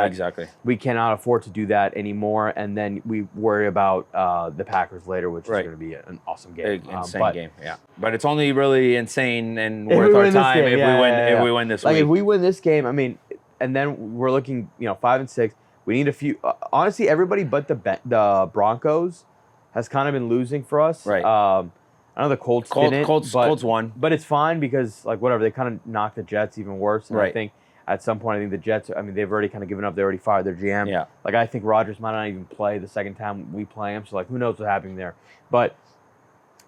we cannot afford to do that anymore. And then we worry about the Packers later, which is going to be an awesome game. Big, insane game, yeah. But it's only really insane and worth our time if we win this week. If we win this game, I mean, and then we're looking, 5-6. We need a few. Honestly, everybody but the Broncos has kind of been losing for us. Right. I know the Colts didn't. Colts won. But it's fine because, like, whatever, they kind of knocked the Jets even worse. And I think at some point, the Jets, they've already kind of given up. They already fired their GM. Yeah. Like, I think Rodgers might not even play the second time we play him. So, like, who knows what's happening there. But,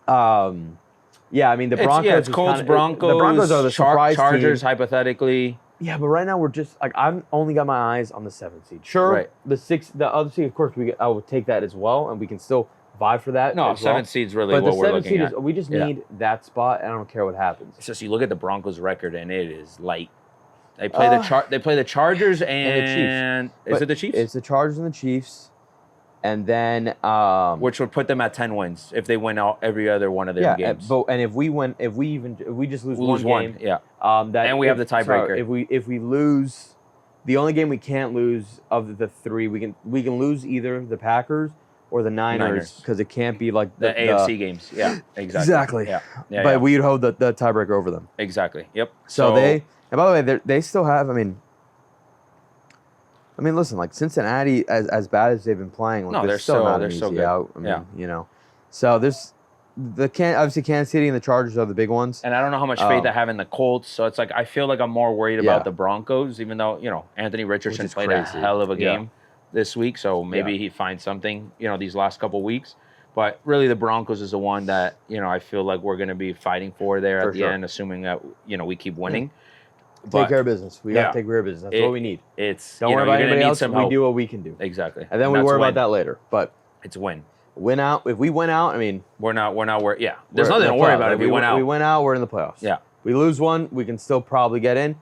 the Broncos. It's Colts, Broncos. The Broncos are the surprise Chargers, team. Hypothetically. Yeah, but right now we're just, like, I've only got my eyes on the 7th seed. Sure, the other seed, of course, I will take that as well, and we can still vie for that. No, 7th seed's really what we're looking at. We just need that spot, and I don't care what happens. It's just you look at the Broncos' record, and it is light. They play the Chargers and the Chiefs. Is it the Chiefs? It's the Chargers and the Chiefs, and then which would put them at 10 wins if they win out every other one of their games. And if we just lose one game, and we have the tiebreaker. If we lose, the only game we can't lose of the 3, we can lose either the Packers or the Niners, because it can't be like the AFC games. Yeah, exactly. Yeah. But we'd hold the tiebreaker over them. Exactly. Yep. So and by the way, they still have. I mean, listen, like Cincinnati, as bad as they've been playing, like, they're still not they're an so easy good. out. So there's obviously Kansas City and the Chargers are the big ones. And I don't know how much faith I have in the Colts. So it's like I feel like I'm more worried about the Broncos, even though Anthony Richardson played a hell of a game this week, so maybe he finds something, these last couple weeks. But really, the Broncos is the one that, I feel like we're going to be fighting for there at the end, assuming that, we keep winning. But, take care of business. We got to take care of business. That's what we need. Don't worry about anybody else. We do what we can do. Exactly. And then we worry about that later. But it's a win. Win out. If we win out, we're not. Yeah. There's nothing to worry about if we win out. We win out. We're in the playoffs. Yeah. We lose one, we can still probably get in.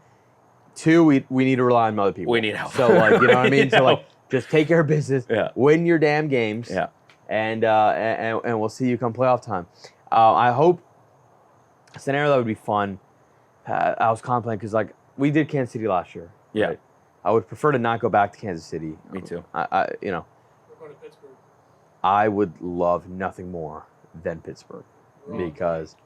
2, we need to rely on other people. We need help. So, like, you know what I mean? So, like, just take care of business. Yeah. Win your damn games. Yeah. And we'll see you come playoff time. I hope a scenario that would be fun. I was contemplating because, like, we did Kansas City last year. Yeah. Right? I would prefer to not go back to Kansas City. Me too. We're going to Pittsburgh. I would love nothing more than Pittsburgh because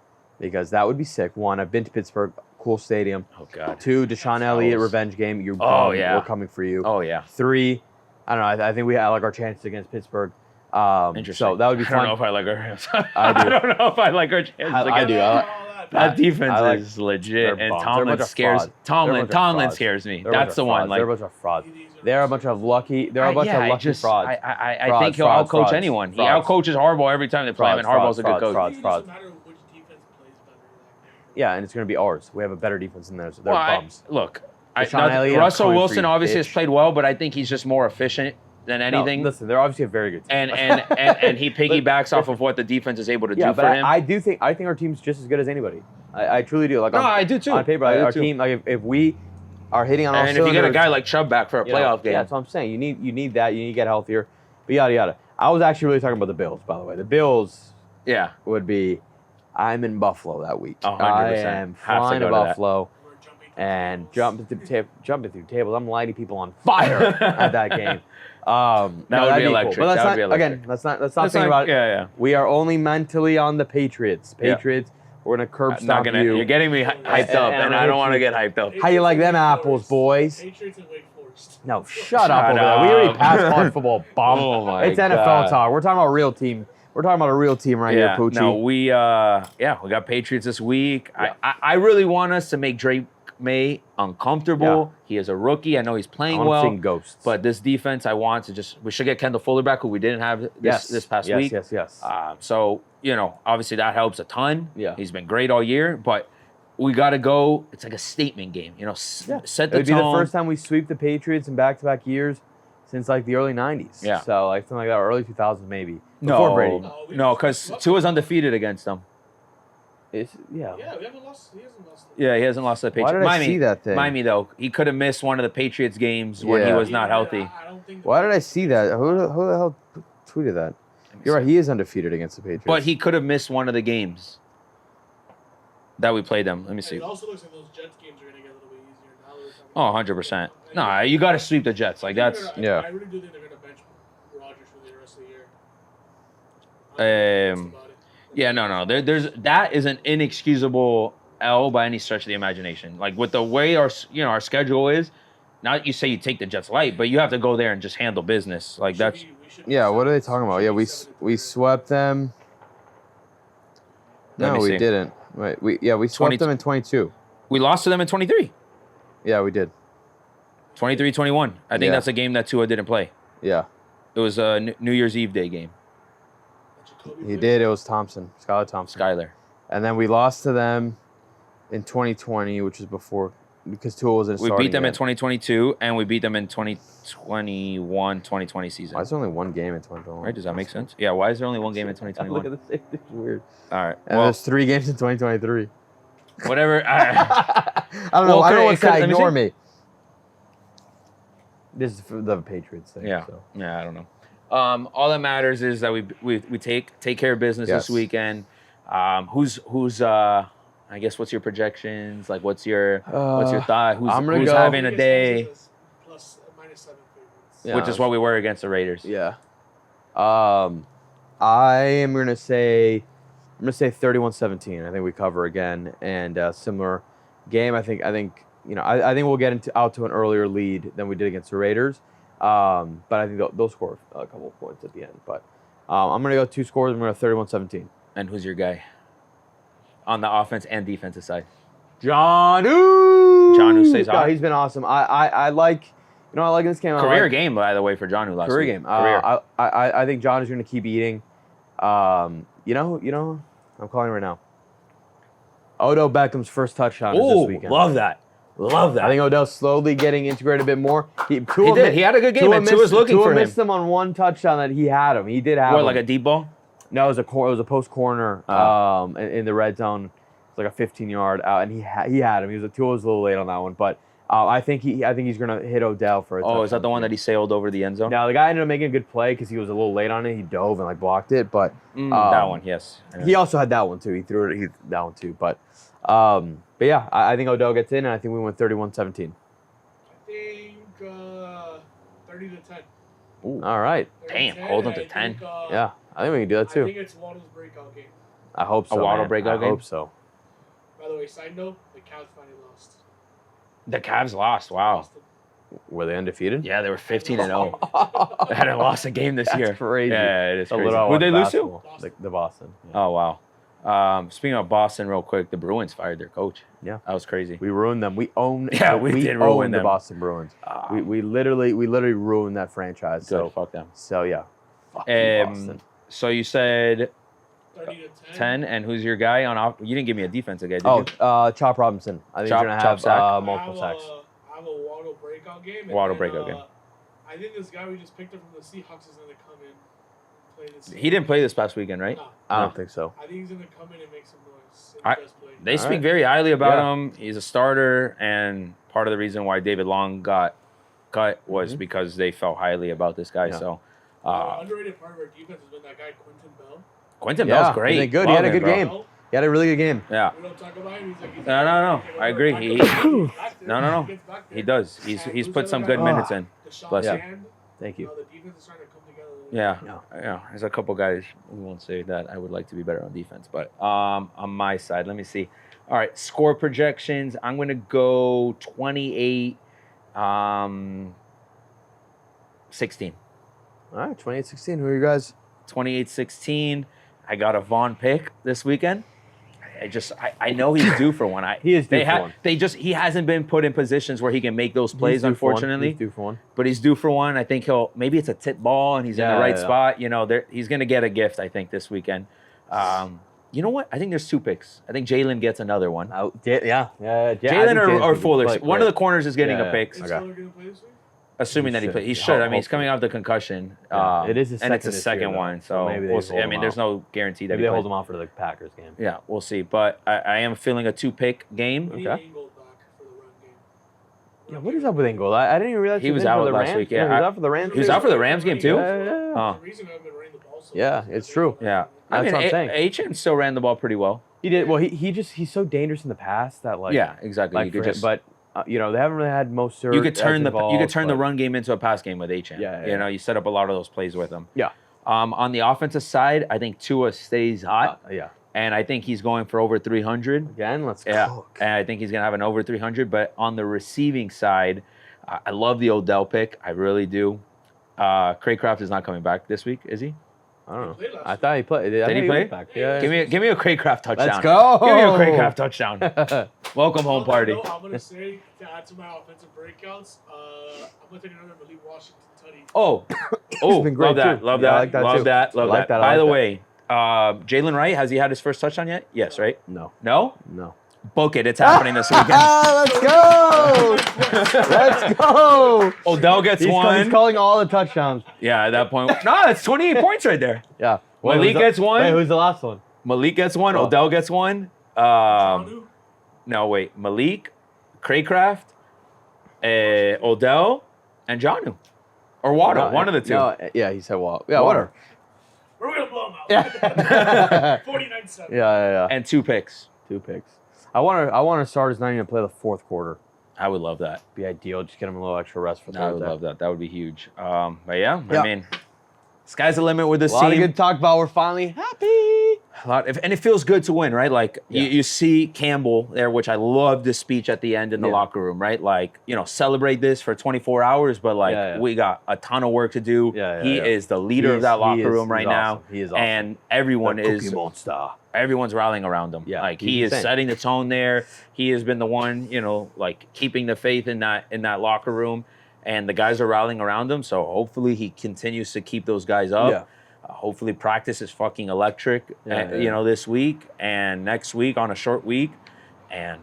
that would be sick. 1, I've been to Pittsburgh, cool stadium. Oh God. 2, Deshaun Elliott revenge game. We're coming for you. Oh yeah. 3, I don't know. I think we like our chances against Pittsburgh. Interesting. So that would be fun. I don't know if I like our. I do. I don't know if I like our chances. I do. That defense is legit, and Tomlin scares. Tomlin scares me. That's the one. Like, they're a bunch of frauds. They're a bunch of lucky. They're a bunch of lucky frauds. I think he'll outcoach anyone. He outcoaches Harbaugh every time they play him, and Harbaugh's a good coach. Frauds. Yeah, and it's going to be ours. We have a better defense than theirs. They're bums. Look, Russell Wilson obviously has played well, but I think he's just more efficient than anything. Listen, they're obviously a very good team. And he piggybacks off of what the defense is able to do for him. I think our team's just as good as anybody. I truly do. Like, I do too. On paper, our team, like, if we are hitting on all cylinders, and if you get a guy like Chubb back for a playoff game, yeah, that's what I'm saying. You need that. You need to get healthier. But yada yada. I was actually really talking about the Bills, by the way. The Bills, would be. I'm in Buffalo that week. 100%. I am flying to Buffalo and jumping through tables. I'm lighting people on fire at that game. That would be electric. Cool. But let's not think about it. Yeah. We are only mentally on the Patriots. We're gonna curb stop you. You're getting me hyped up, and I don't want to get hyped up. How you like them apples, boys? Patriots and Wake Forest. No, shut up over there. We already passed college football, bum. It's NFL talk. We're talking about a real team. We're talking about a real team right here, Poochie. No, we got Patriots this week. Yeah. I really want us to make Drake May uncomfortable. He is a rookie. I know he's playing well. Seeing ghosts. But this defense, we should get Kendall Fuller back, who we didn't have this past week. Yes. So, obviously that helps a ton. Yeah. He's been great all year, but we got to go. It's like a statement game. Set the tone. It would be the first time we sweep the Patriots in back-to-back years since, like, the early 90s. Yeah. So, like, something like that, or early 2000s maybe. Before Brady. No, because Tua's undefeated against them. Yeah, we haven't lost. He hasn't lost. Yeah, he hasn't lost to the Patriots. Why did I see that thing? Miami, though, he could have missed one of the Patriots games when he was not healthy. Why did I see that? Who the hell tweeted that? You're right. He is undefeated against the Patriots. But he could have missed one of the games that we played them. Let me see. It also looks like those Jets games are going to get a little bit easier. Oh, 100%. No, you got to sweep the Jets. Like, that's... I really do think they're going to bench Rodgers for the rest of the year. Yeah, no. That is an inexcusable L by any stretch of the imagination. Like, with the way our schedule is, not you say you take the Jets light, but you have to go there and just handle business. Like, that's... Yeah, what are they talking about? Yeah, we swept them. No, we didn't. Right. We swept them in 22. We lost to them in 23. Yeah, we did. 23-21. I think that's a game that Tua didn't play. Yeah. It was a New Year's Eve day game. He did. It was Skylar. And then we lost to them in 2020, which was before, because Tua wasn't starting. We beat them in 2022, and we beat them in 2020 season. Why is there only one game in 2021? Right? Does that make sense? Yeah, why is there only one game in 2021? Look at this. It's weird. All right. And there's 3 games in 2023. Whatever. I don't know. I don't want to ignore me. This is for the Patriots thing. Yeah. So. Yeah, I don't know. All that matters is that we take care of business this weekend. Who's I guess what's your projections? Like what's your thought? Who's having a day? Plus -7 favorites. Which is what we were against the Raiders. Yeah. I'm gonna say 31-17. I think we cover again, and similar game. I think we'll get out to an earlier lead than we did against the Raiders. But I think they'll score a couple of points at the end. But I'm going to go 2 scores. I'm going to go 31-17. And who's your guy on the offense and defensive side? Jonnu stays hot. He's been awesome. I like this game. Career game, by the way, for Jonnu last week. Career game. I think Jonnu's going to keep eating. I'm calling right now. Odell Beckham's first touchdown is this weekend. Love that. I think Odell's slowly getting integrated a bit more. He did. He had a good game, and Tua's looking for him. Tua missed him on one touchdown that he had him. He did have him. Like a deep ball? No, it was a post corner in the red zone. It's like a 15-yard out, and he had him. He was a little late on that one, but I think he's gonna hit Odell for a touchdown. Oh, is that the one that he sailed over the end zone? No, the guy ended up making a good play because he was a little late on it. He dove and like blocked it, but that one, yes. He also had that one too. He threw it. That one too, but yeah, I think Odell gets in, and I think we win 31-17. I think 30-10. Ooh. All right. Damn, hold him to 10. Yeah, I think we can do that too. I think it's Waddle's breakout game. I hope so. A Waddle breakout game? I hope so. By the way, side note, the Cavs finally lost. The Cavs lost. Wow. Were they undefeated? Yeah, they were 15-0. They hadn't lost a game this year. That's crazy. Yeah, it is crazy. Who'd they lose to? The Boston. Yeah. Oh, wow. Speaking of Boston, real quick, the Bruins fired their coach. Yeah. That was crazy. We ruined them. We did ruin them. The Boston Bruins. We literally ruined that franchise. Good, so fuck them. So, yeah. Fuck Boston. So you said 30-10. And who's your guy on off? You didn't give me a defensive guy, did you? Chop Robinson. I think he's going to have multiple sacks. I have a Waddle breakout game. Breakout game. I think this guy we just picked up from the Seahawks is going to come in and play this. He didn't play this past weekend, right? No. I don't think so. I think he's going to come in and make some noise. They speak very highly about him. He's a starter, and part of the reason why David Long got cut was because they felt highly about this guy. Yeah. So, underrated part of our defense has been that guy Quentin Bell. Quentin Bell's great. He had a good game. He had a really good game. Yeah. We don't talk about him. No. I agree. No. He does. He's put some good minutes in. Bless you. Thank you. The defense is starting to come together. Yeah. There's a couple guys we won't say that I would like to be better on defense, but on my side, let me see. All right, score projections. I'm gonna go 28, 16. All right, 28-16. Who are you guys? 28-16. I got a Vaughn pick this weekend. I know he's due for one. He is due for one. He hasn't been put in positions where he can make those plays, unfortunately. He's due for one. But he's due for one. I think maybe it's a tip ball and he's in the right spot. You know, he's going to get a gift, I think, this weekend. You know what? I think there's 2 picks. I think Jalen gets another one. Jalen or Fuller. One of the corners is getting a pick. Is Fuller going to play this week? Assuming that he plays. He should. I mean, he's coming off the concussion. It is his second, and it's a second one. So we'll see. I mean, there's no guarantee that maybe they hold him off for the Packers game. Yeah, we'll see. But I am feeling a 2-pick game. Okay. Yeah, what is up with Ingold? I didn't even realize he was out last week. Yeah, he was out for the Rams. He was out for the Rams game too. Yeah, it's true. Yeah, that's what I'm saying. H.N. still ran the ball pretty well. He did. Well, he's so dangerous in the past that exactly. Like you could but they haven't really had most. You could turn the run game into a pass game with H.N. Yeah. You set up a lot of those plays with him. Yeah. On the offensive side, I think Tua stays hot. And I think he's going for over 300. Again, let's cook. And I think he's going to have an over 300. But on the receiving side, I love the Odell pick. I really do. Craycraft is not coming back this week, is he? I don't know. I thought he played. Did he play? Back. Yeah. Give me a Craycraft touchdown. Let's go. Give me a Craycraft touchdown. Welcome home party. I'm going to say, to add to my offensive breakouts, I'm going to take another Malik Washington tutty. Oh, been great love that. By the way, Jalen Wright, has he had his first touchdown yet? Yes, right? No. No? No. Book it. It's happening this weekend. Let's go. Let's go. Odell gets one. He's calling all the touchdowns. Yeah, at that point. No, that's 28 points right there. Yeah. Malik gets one. Wait, who's the last one? Malik gets one. Oh. Odell gets one. No, wait. Malik, Craycraft, Odell, and Jonnu. Or Waddle. One of the two. No, yeah, he said Waddle. Yeah, whatever. We're going to blow him out. 49-7. Yeah. And 2 picks. 2 picks. I want to start his not even play the fourth quarter. I would love that. Be ideal. Just get him a little extra rest for Thursday. I would love that. That would be huge. But I mean, sky's the limit with this team. A lot of good talk about. We're finally happy. And it feels good to win, right? Like you see Campbell there, which I love the speech at the end in the locker room, right? Like, celebrate this for 24 hours, but we got a ton of work to do. He is the leader of that locker room right now. He is awesome. And everyone is monster. Everyone's rallying around him. Yeah, like he is setting the tone there. He has been the one, keeping the faith in that locker room, and the guys are rallying around him. So hopefully he continues to keep those guys up. Yeah. Hopefully practice is fucking electric, this week and next week on a short week, and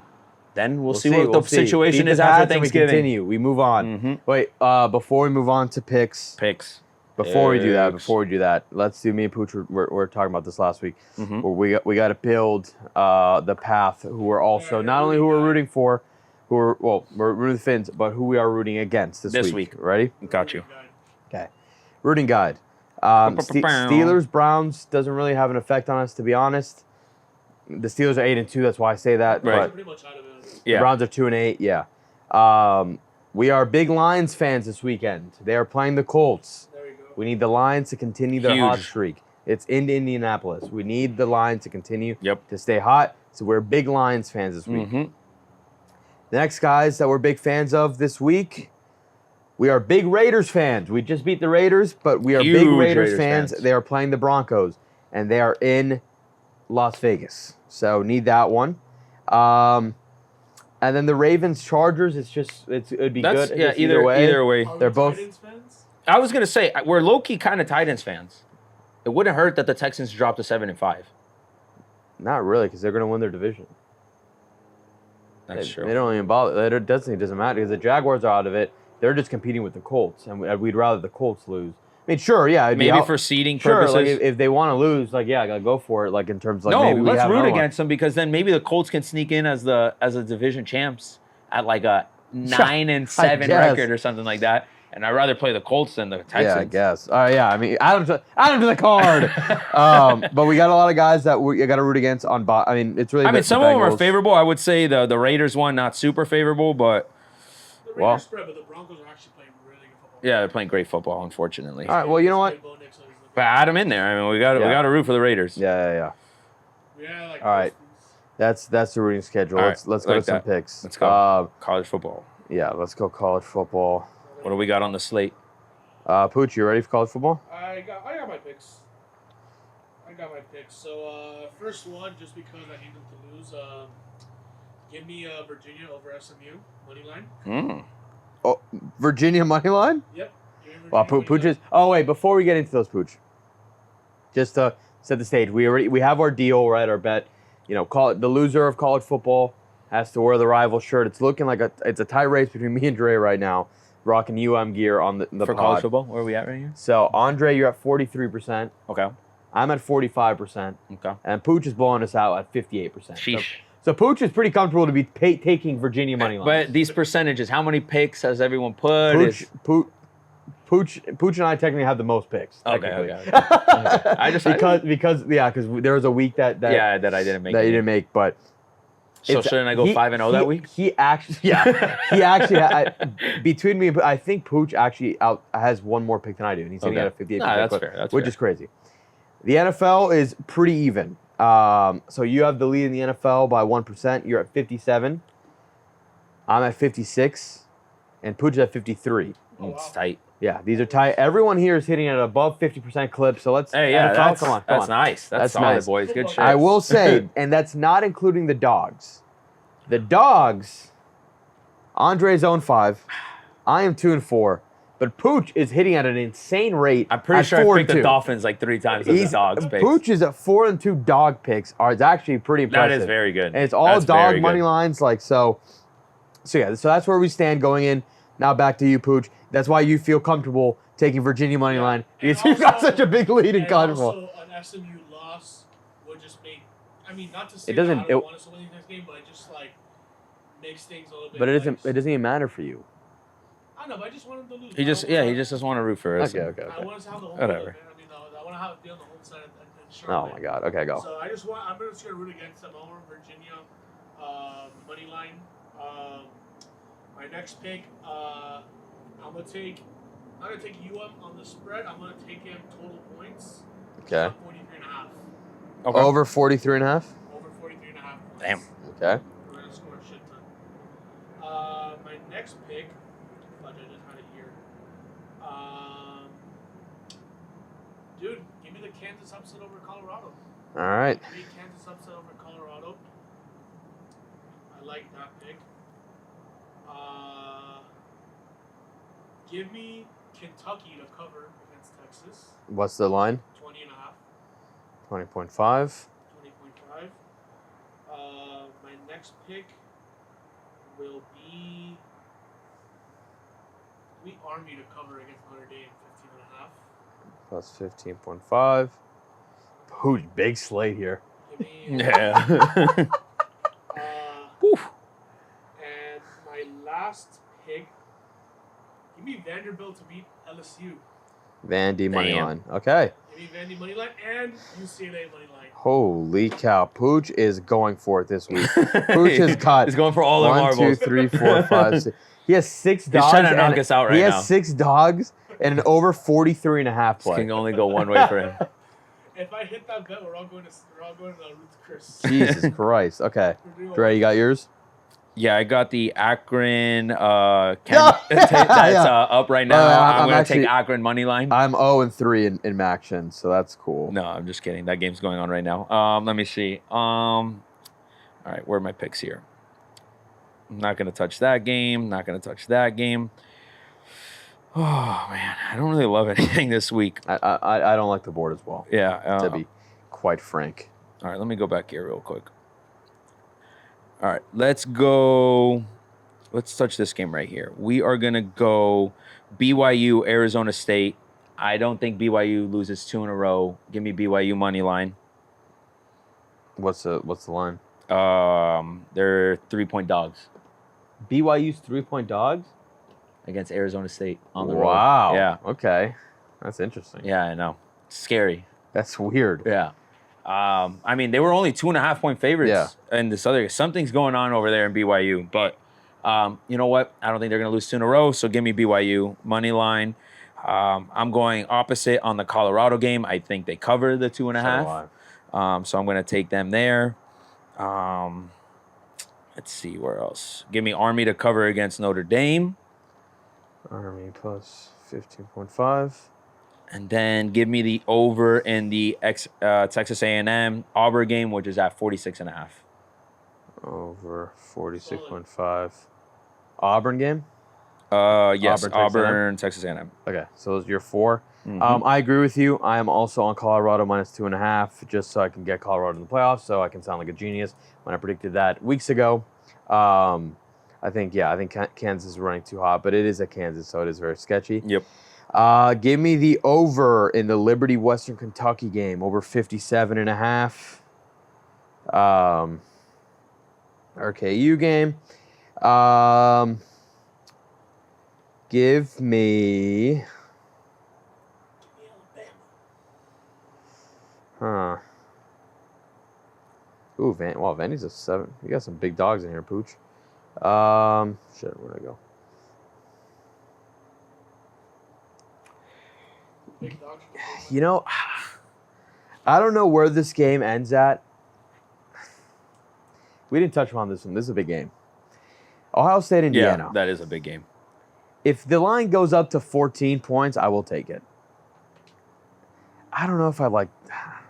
then we'll see what the situation is after Thanksgiving. We continue. We move on. Mm-hmm. Wait, before we move on to picks. Picks. Before we do that, let's do. Me and Pooch were talking about this last week. Mm-hmm. Where we got to build the path. Who we're also not only who we're rooting for, we're rooting the Finns, but who we are rooting against this week. Ready? Got you. Okay. Rooting guide. Steelers Browns doesn't really have an effect on us, to be honest. The Steelers are 8-2. That's why I say that. Right. But the Browns are 2-8. Yeah. We are big Lions fans this weekend. They are playing the Colts. There we go. We need the Lions to continue their hot streak. It's in Indianapolis. We need the Lions to continue to stay hot. So we're big Lions fans this week. Mm-hmm. The next guys that we're big fans of this week, we are big Raiders fans. We just beat the Raiders, but we are big Raiders fans. They are playing the Broncos, and they are in Las Vegas. So need that one. And then the Ravens Chargers. It'd be good. Yeah, either way. They're both. Fans? I was gonna say we're low key kind of Titans fans. It wouldn't hurt that the Texans dropped to 7-5. Not really, because they're gonna win their division. That's true. They don't even bother. It doesn't matter because the Jaguars are out of it. They're just competing with the Colts, and we'd rather the Colts lose. I mean, sure, yeah. Maybe for seeding purposes. Like if they want to lose, like yeah, I gotta go for it. Like in terms of like maybe let's root against them because then maybe the Colts can sneak in as a division champs at like a 9-7 record or something like that. And I'd rather play the Colts than the Texans. Yeah, I guess. Yeah, I mean, add them to the card. But we got a lot of guys that we got to root against on. I mean, it's really. I mean, some of them are favorable. I would say the Raiders one not super favorable, but. The Raiders spread, but the Broncos are actually playing really good football. Yeah, they're playing great football, unfortunately. All right, well, you know what? But add them in there. I mean, we got to root for the Raiders. Yeah. Like all right, that's the rooting schedule. Right, let's go to some picks. Let's go. College football. Yeah, let's go college football. What do we got on the slate? Pooch, you ready for college football? I got my picks. So first one, just because I need them to lose, give me Virginia over SMU money line. Oh, Virginia money line? Yep. Well, Pooch is. Oh wait, before we get into those, Pooch, just to set the stage, we have our deal, right? Our bet. You know, the loser of college football has to wear the rival shirt. It's looking like it's a tie race between me and Dre right now. Rocking gear on the for pod. College football. Where are we at right here? So Andre, you're at 43%. Okay. I'm at 45%. Okay. And Pooch is blowing us out at 58%. Sheesh. So Pooch is pretty comfortable to be taking Virginia money line. But these percentages, how many picks has everyone put? Pooch and I technically have the most picks. Okay. I just because there was a week that I didn't make. That you didn't make, but. So shouldn't I go 5-0 that week? He actually between me, I think Pooch actually has one more pick than I do, and he's sitting at a 58%. That's fair. Which is crazy. The NFL is pretty even. So you have the lead in the NFL by 1%. You're at 57. I'm at 56, and Pooch is at 53. It's tight. Yeah, these are tight. Everyone here is hitting at above 50% clip. So let's. Hey, yeah, that's nice. That's solid, nice. Boys. Good shit. I will say, and that's not including the dogs. The dogs. Andre's 0-5. I am 2-4. But Pooch is hitting at an insane rate. I'm pretty sure I picked the Dolphins like 3 times as the dogs picks. Pooch is at 4-2 dog picks. It's actually pretty impressive. That is very good. And it's all dog money lines, so that's where we stand going in. Now back to you, Pooch. That's why you feel comfortable taking Virginia money line because you've got such a big lead in college football. Also, an SMU loss would just make. I mean, not to say it doesn't. I don't want us to win this game, but it just like makes things a little bit. But it doesn't even matter for you. I know, but I just want him to lose. He just doesn't want to root for us. Okay. I want us to have the whole. Whatever. I mean, I want to have it be on the whole side and Oh my God. Okay, go. So I'm just gonna root against them. I want Virginia money line. My next pick, I'm not gonna take UM on the spread. I'm gonna take him total points. Okay. 43.5. Okay. Over 43.5. Over 43.5. Damn. Okay. We're gonna score a shit ton. My next pick, I just had it here. Dude, give me the Kansas upset over Colorado. All right. Give me Kansas upset over Colorado. I like that pick. Give me Kentucky to cover against Texas. What's the line? 20.5. 20.5. 20.5. My next pick will be Army to cover against Notre Dame, 15.5. plus 15.5. Pooch, big slate here. Yeah. And my last pick, give me Vanderbilt to beat LSU. Vandy money line. Okay. Give me Vandy money line and UCLA money line. Holy cow. Pooch is going for it this week. Pooch has got He's going for all the marbles. 1, 2, 3, 4, 5, 6. He has 6 dogs. He's trying to knock us out right now. He has 6 dogs and an over 43.5 play. This can only go one way for him. If I hit that bet, we're all going to Ruth Chris. Jesus Christ. Okay. Dre, you got yours? Yeah, I got the Akron. That's up right now. I'm going to take Akron money line. I'm 0-3 in Maction, so that's cool. No, I'm just kidding. That game's going on right now. Let me see. All right, where are my picks here? I'm not going to touch that game. Not going to touch that game. Oh, man. I don't really love anything this week. I don't like the board as well. Yeah. To be quite frank. All right, let me go back here real quick. All right, let's go. Let's touch this game right here. We are going to go BYU, Arizona State. I don't think BYU loses 2 in a row. Give me BYU money line. What's the line? They're 3-point dogs. BYU's 3-point dogs? Against Arizona State on the road. Wow. Yeah. Okay. That's interesting. Yeah, I know. Scary. That's weird. Yeah. I mean, they were only 2.5-point favorites in this other. Something's going on over there in BYU. But you know what? I don't think they're going to lose 2 in a row. So give me BYU money line. I'm going opposite on the Colorado game. I think they cover the 2.5. So I'm going to take them there. Let's see where else. Give me Army to cover against Notre Dame. Army plus 15.5. And then give me the over in the Texas A&M Auburn game, which is at 46.5. Over 46.5. Auburn game? Yes, Auburn, Texas A&M. Okay, so those are your 4. Mm-hmm. I agree with you. I am also on Colorado minus 2.5, just so I can get Colorado in the playoffs, so I can sound like a genius when I predicted that weeks ago. I think Kansas is running too hot, but it is at Kansas, so it is very sketchy. Yep. Give me the over in the Liberty Western Kentucky game, over 57.5. RKU game. Give me. Ooh, Vandy's a 7. You got some big dogs in here, Pooch. Shit, where'd I go? You know, I don't know where this game ends at. We didn't touch on this one. This is a big game. Ohio State, Indiana. Yeah, that is a big game. If the line goes up to 14 points, I will take it. I don't know if I like.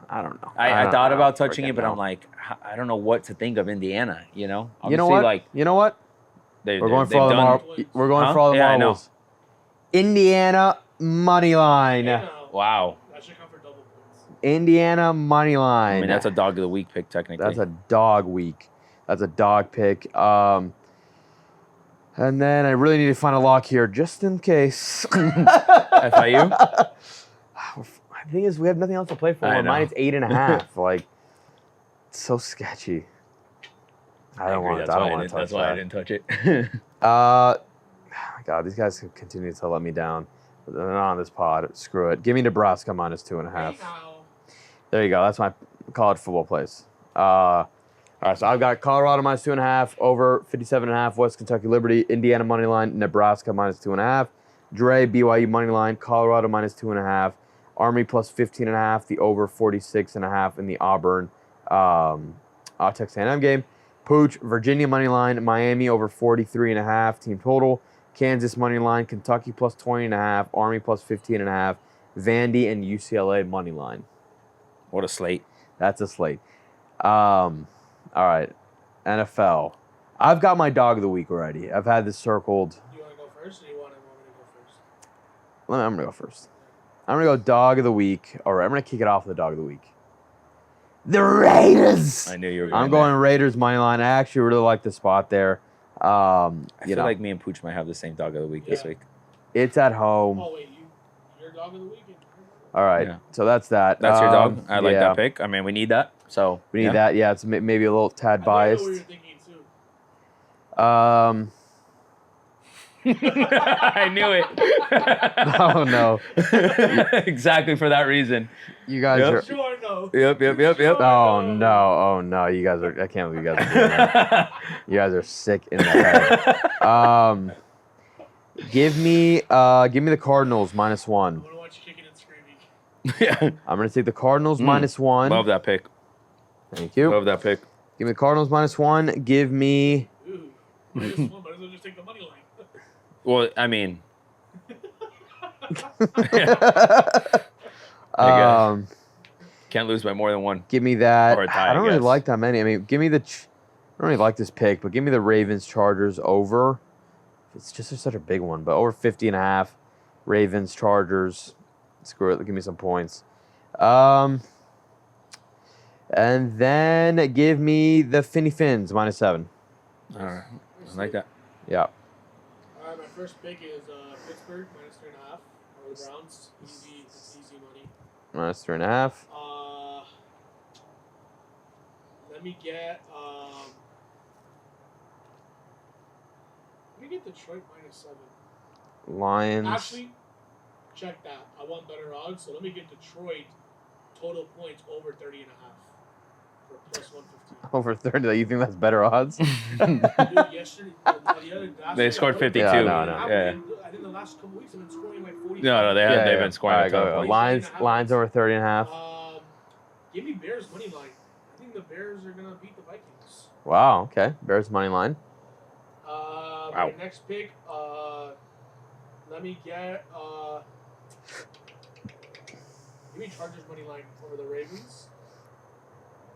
I don't know. I thought about touching it, but I'm like, I don't know what to think of Indiana. You know. Obviously, you know what? We're going for all the marbles. We're going for all the marbles. Indiana money line. Wow. That should come for double points. Indiana money line. I mean, that's a dog of the week pick technically. That's a dog week. That's a dog pick. And then I really need to find a lock here just in case. FIU? The thing is, we have nothing else to play for. Mine is 8.5. Like, it's so sketchy. I don't want to touch that. That's why I didn't touch it. God, these guys continue to let me down. They're not on this pod. Screw it. Give me Nebraska minus 2.5. There you go. That's my college football place. All right, so I've got Colorado minus 2.5, over 57.5, West Kentucky Liberty, Indiana money line, Nebraska minus 2.5, Dre BYU money line, Colorado minus 2.5, Army plus 15.5, the over 46.5 in the Auburn Texas A&M game. Pooch, Virginia money line, Miami over 43.5 team total, Kansas money line, Kentucky plus 20.5, Army plus 15.5, Vandy and UCLA money line. What a slate! That's a slate. All right, NFL. I've got my dog of the week already. I've had this circled. Do you want to go first, or do you want me to go first? I'm gonna go first. I'm gonna go dog of the week. All right, I'm gonna kick it off with the dog of the week. The Raiders. I knew you were. I'm going Raiders money line. I actually really like the spot there. I feel like me and Pooch might have the same dog of the week this week. It's at home. Oh wait, your dog of the week? All right. Yeah. So that's that. That's your dog. I like that pick. I mean, we need that. So we need that. Yeah, it's maybe a little tad biased. I know what you're thinking too. I knew it. Oh no! Exactly for that reason. You guys are. Sure, no. Yep. Oh no! I can't believe you guys are doing that. You guys are sick in the head. Give me the Cardinals -1. I want to watch kicking and screaming. Yeah. I'm gonna take the Cardinals -1. Love that pick. Thank you. Love that pick. Give me the Cardinals -1. Give me. Ooh, -1, but I'll just take the money line. Well, I mean. Can't lose by more than one. Give me that. Or a tie, I don't really like that many. I mean, give me the. I don't really like this pick, but give me the Ravens Chargers over. It's just such a big one, but over 50.5. Ravens Chargers. Screw it. Give me some points. And then give me the Finny Fins -7. All right, I like that. Yeah. All right, my first pick is Pittsburgh -3.5. Or the Browns. Easy money. -3.5. Let me get Detroit -7. Lions. Actually, check that. I want better odds, so let me get Detroit total points over 30.5 for +150. Over 30? You think that's better odds? Dude, yesterday, they scored 52. Yeah, no. Yeah. I think the last couple weeks have been scoring like 40. No, they've been scoring a ton of points. Lions over 30.5. Give me Bears money line. I think the Bears are gonna beat the Vikings. Wow. Okay. Bears money line. My next pick. Let me get. Give me Chargers money line over the Ravens.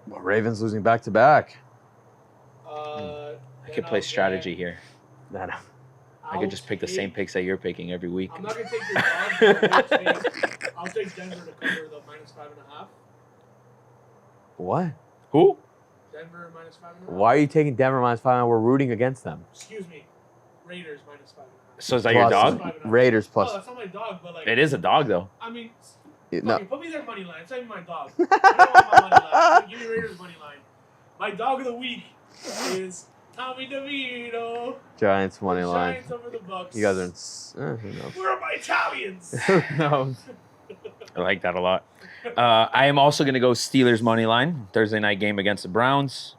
Well, Ravens losing back to back. I could play strategy here. No. I could just pick the same picks that you're picking every week. I'm not gonna take your dog. I'll take Denver to cover the -5.5. What? Who? Denver -5.5. Why are you taking Denver -5? We're rooting against them. Excuse me. Raiders -5.5. So is that your dog? Raiders plus. Oh, that's not my dog, but like. It is a dog though. I mean, no. Put me their money line. It's not even my dog. I don't want my money line. Give me Raiders money line. My dog of the week is Tommy DeVito. Giants money line. Giants over the Bucks. You guys are. Who knows? Where are my Italians? Who knows? I like that a lot. I am also going to go Steelers money line. Thursday night game against the Browns.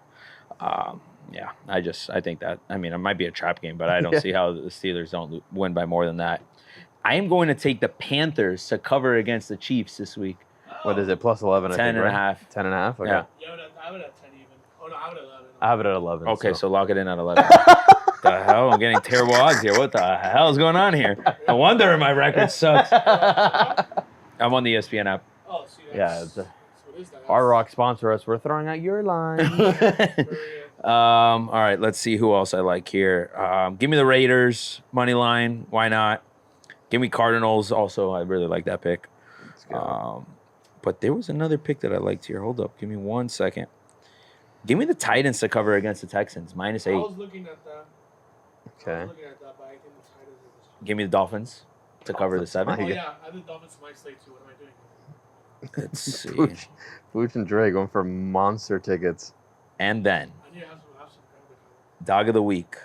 Yeah, I think that. I mean, it might be a trap game, but I don't see how the Steelers don't win by more than that. I am going to take the Panthers to cover against the Chiefs this week. What is it? +11. 10.5. 10.5. Okay. Yeah, I would have 10 even. Oh no, I would have 11. I have it at 11. Okay, so lock it in at 11. The hell? I'm getting terrible odds here. What the hell is going on here? No wonder my record sucks. I'm on the ESPN app. Oh, see, that's, our Rock sponsor us. We're throwing out your line. All right, let's see who else I like here. Give me the Raiders money line. Why not? Give me Cardinals. Also, I really like that pick. But there was another pick that I liked here. Hold up. Give me 1 second. Give me the Titans to cover against the Texans. -8. I was looking at that. Okay. But I think the Titans are just... Give me the Dolphins to cover the 7. Oh, yeah. I have the Dolphins to my slate, too. What am I doing? Let's see. Pooch and Dre going for monster tickets. And then, I need to have some dog of the week.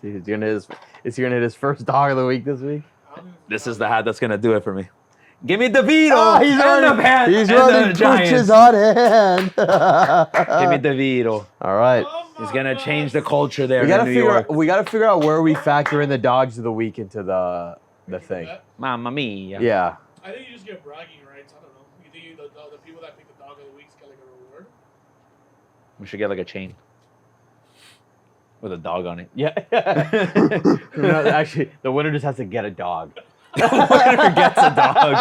Is he gonna hit his first dog of the week this week? This is the hat that's gonna do it for me. Give me DeVito. Oh, he's running Pooch's hot hand. Give me DeVito. All right. He's gonna change the culture there in New York. We gotta figure out where we factor in the dogs of the week into the thing. Mamma mia. Yeah. I think you just get bragging rights. I don't know. You think the people that pick the dog of the week get like a reward? We should get like a chain with a dog on it. Yeah. No, actually, the winner just has to get a dog. The winner gets a dog.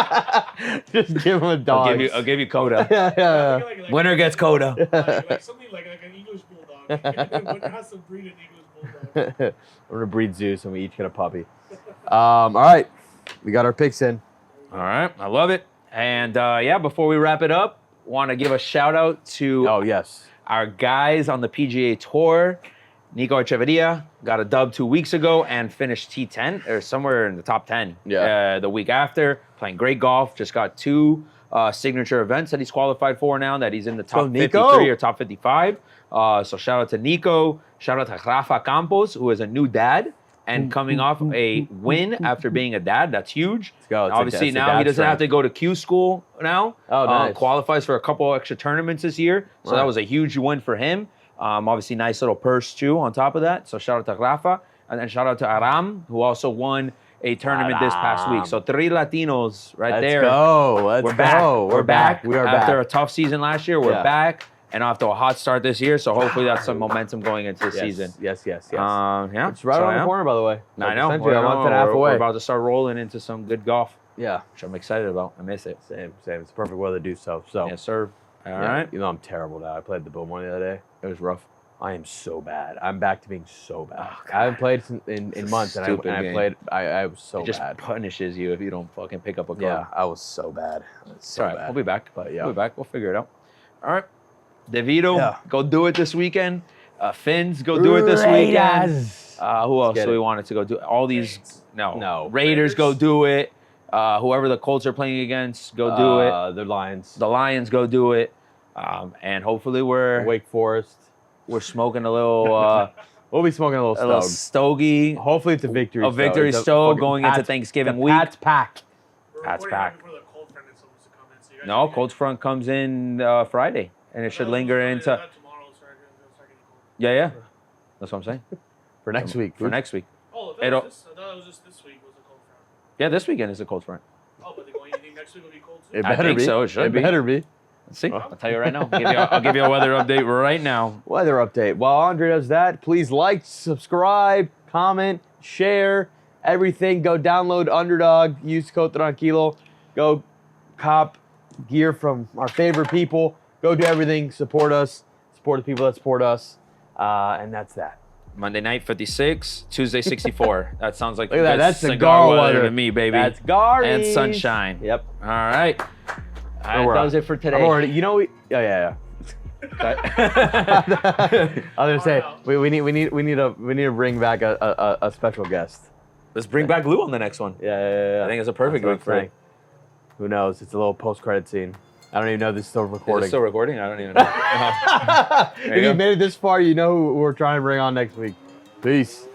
Just give him a dog. I'll give you Coda. Yeah. Like winner gets Coda. Like something like an English bulldog. The winner has to breed an English bulldog. We're gonna breed Zeus and we each get a puppy. All right, we got our picks in. All right, I love it. And before we wrap it up, want to give a shout out to our guys on the PGA Tour. Nico Echeverria got a dub 2 weeks ago and finished T10 or somewhere in the top 10 the week after. playing great golf. Just got 2 signature events that he's qualified for now, that he's in the top 53 or top 55. So shout out to Nico. Shout out to Rafa Campos, who is a new dad and coming off a win after being a dad. That's huge. Let's go. Obviously, now he doesn't have to go to Q school now. Oh, nice. Qualifies for a couple extra tournaments this year. So that was a huge win for him. Obviously, nice little purse, too, on top of that. So shout out to Rafa. And then shout out to Aram, who also won a tournament this past week. So 3 Latinos there. Let's go. We're back. We are After back. a tough season last year, we're back. And after a hot start this year, so hopefully that's some momentum going into the season. Yes. Yeah. It's right around the corner, by the way. I know. We're a month and a half away. We're about to start rolling into some good golf. Yeah. Which I'm excited about. I miss it. Same. It's perfect weather to do so. Yes, sir. All right. You know I'm terrible now. I played the Billmore the other day. It was rough. I am so bad. I'm back to being so bad. I haven't played in months, and I played. I was so bad. It just punishes you if you don't fucking pick up a club. Yeah, I was so bad. It's all right. We'll be back. But yeah, we'll be back. We'll figure it out. All right. DeVito, go do it this weekend. Finns, go do it this weekend. Who else do we want it to go do? All these, no. Raiders, go do it. Whoever the Colts are playing against, go do it. The Lions. The Lions, go do it. And hopefully Wake Forest. We're smoking a little. We'll be smoking a little stogie. Hopefully it's a victory. A victory stove going into Thanksgiving week. Pat's Pack. Pat's Pack. No, Cold front comes in Friday, and it should linger into. Yeah. That's what I'm saying. For next week. Oh, I thought it was just this week was a cold front. Yeah, this weekend is a cold front. Oh, but you think next week will be cold too? I think so. It should be. It better be. Let's see. I'll tell you right now. I'll give you a weather update right now. Weather update. While Andre does that, please like, subscribe, comment, share, everything. Go download Underdog. Use code Tranquilo. Go cop gear from our favorite people. Go do everything. Support us. Support the people that support us. And that's that. Monday night 56, Tuesday 64. That sounds like that's cigar weather to me, baby. That's garbage. And sunshine. Yep. All right. That was it for today. Yeah. I was gonna say we need to bring back a special guest. Let's bring back Lou on the next one. Yeah. I think it's a perfect week for it. Who knows? It's a little post-credit scene. I don't even know if this is still recording. Is it still recording? I don't even know. If you made it this far, you know who we're trying to bring on next week. Peace.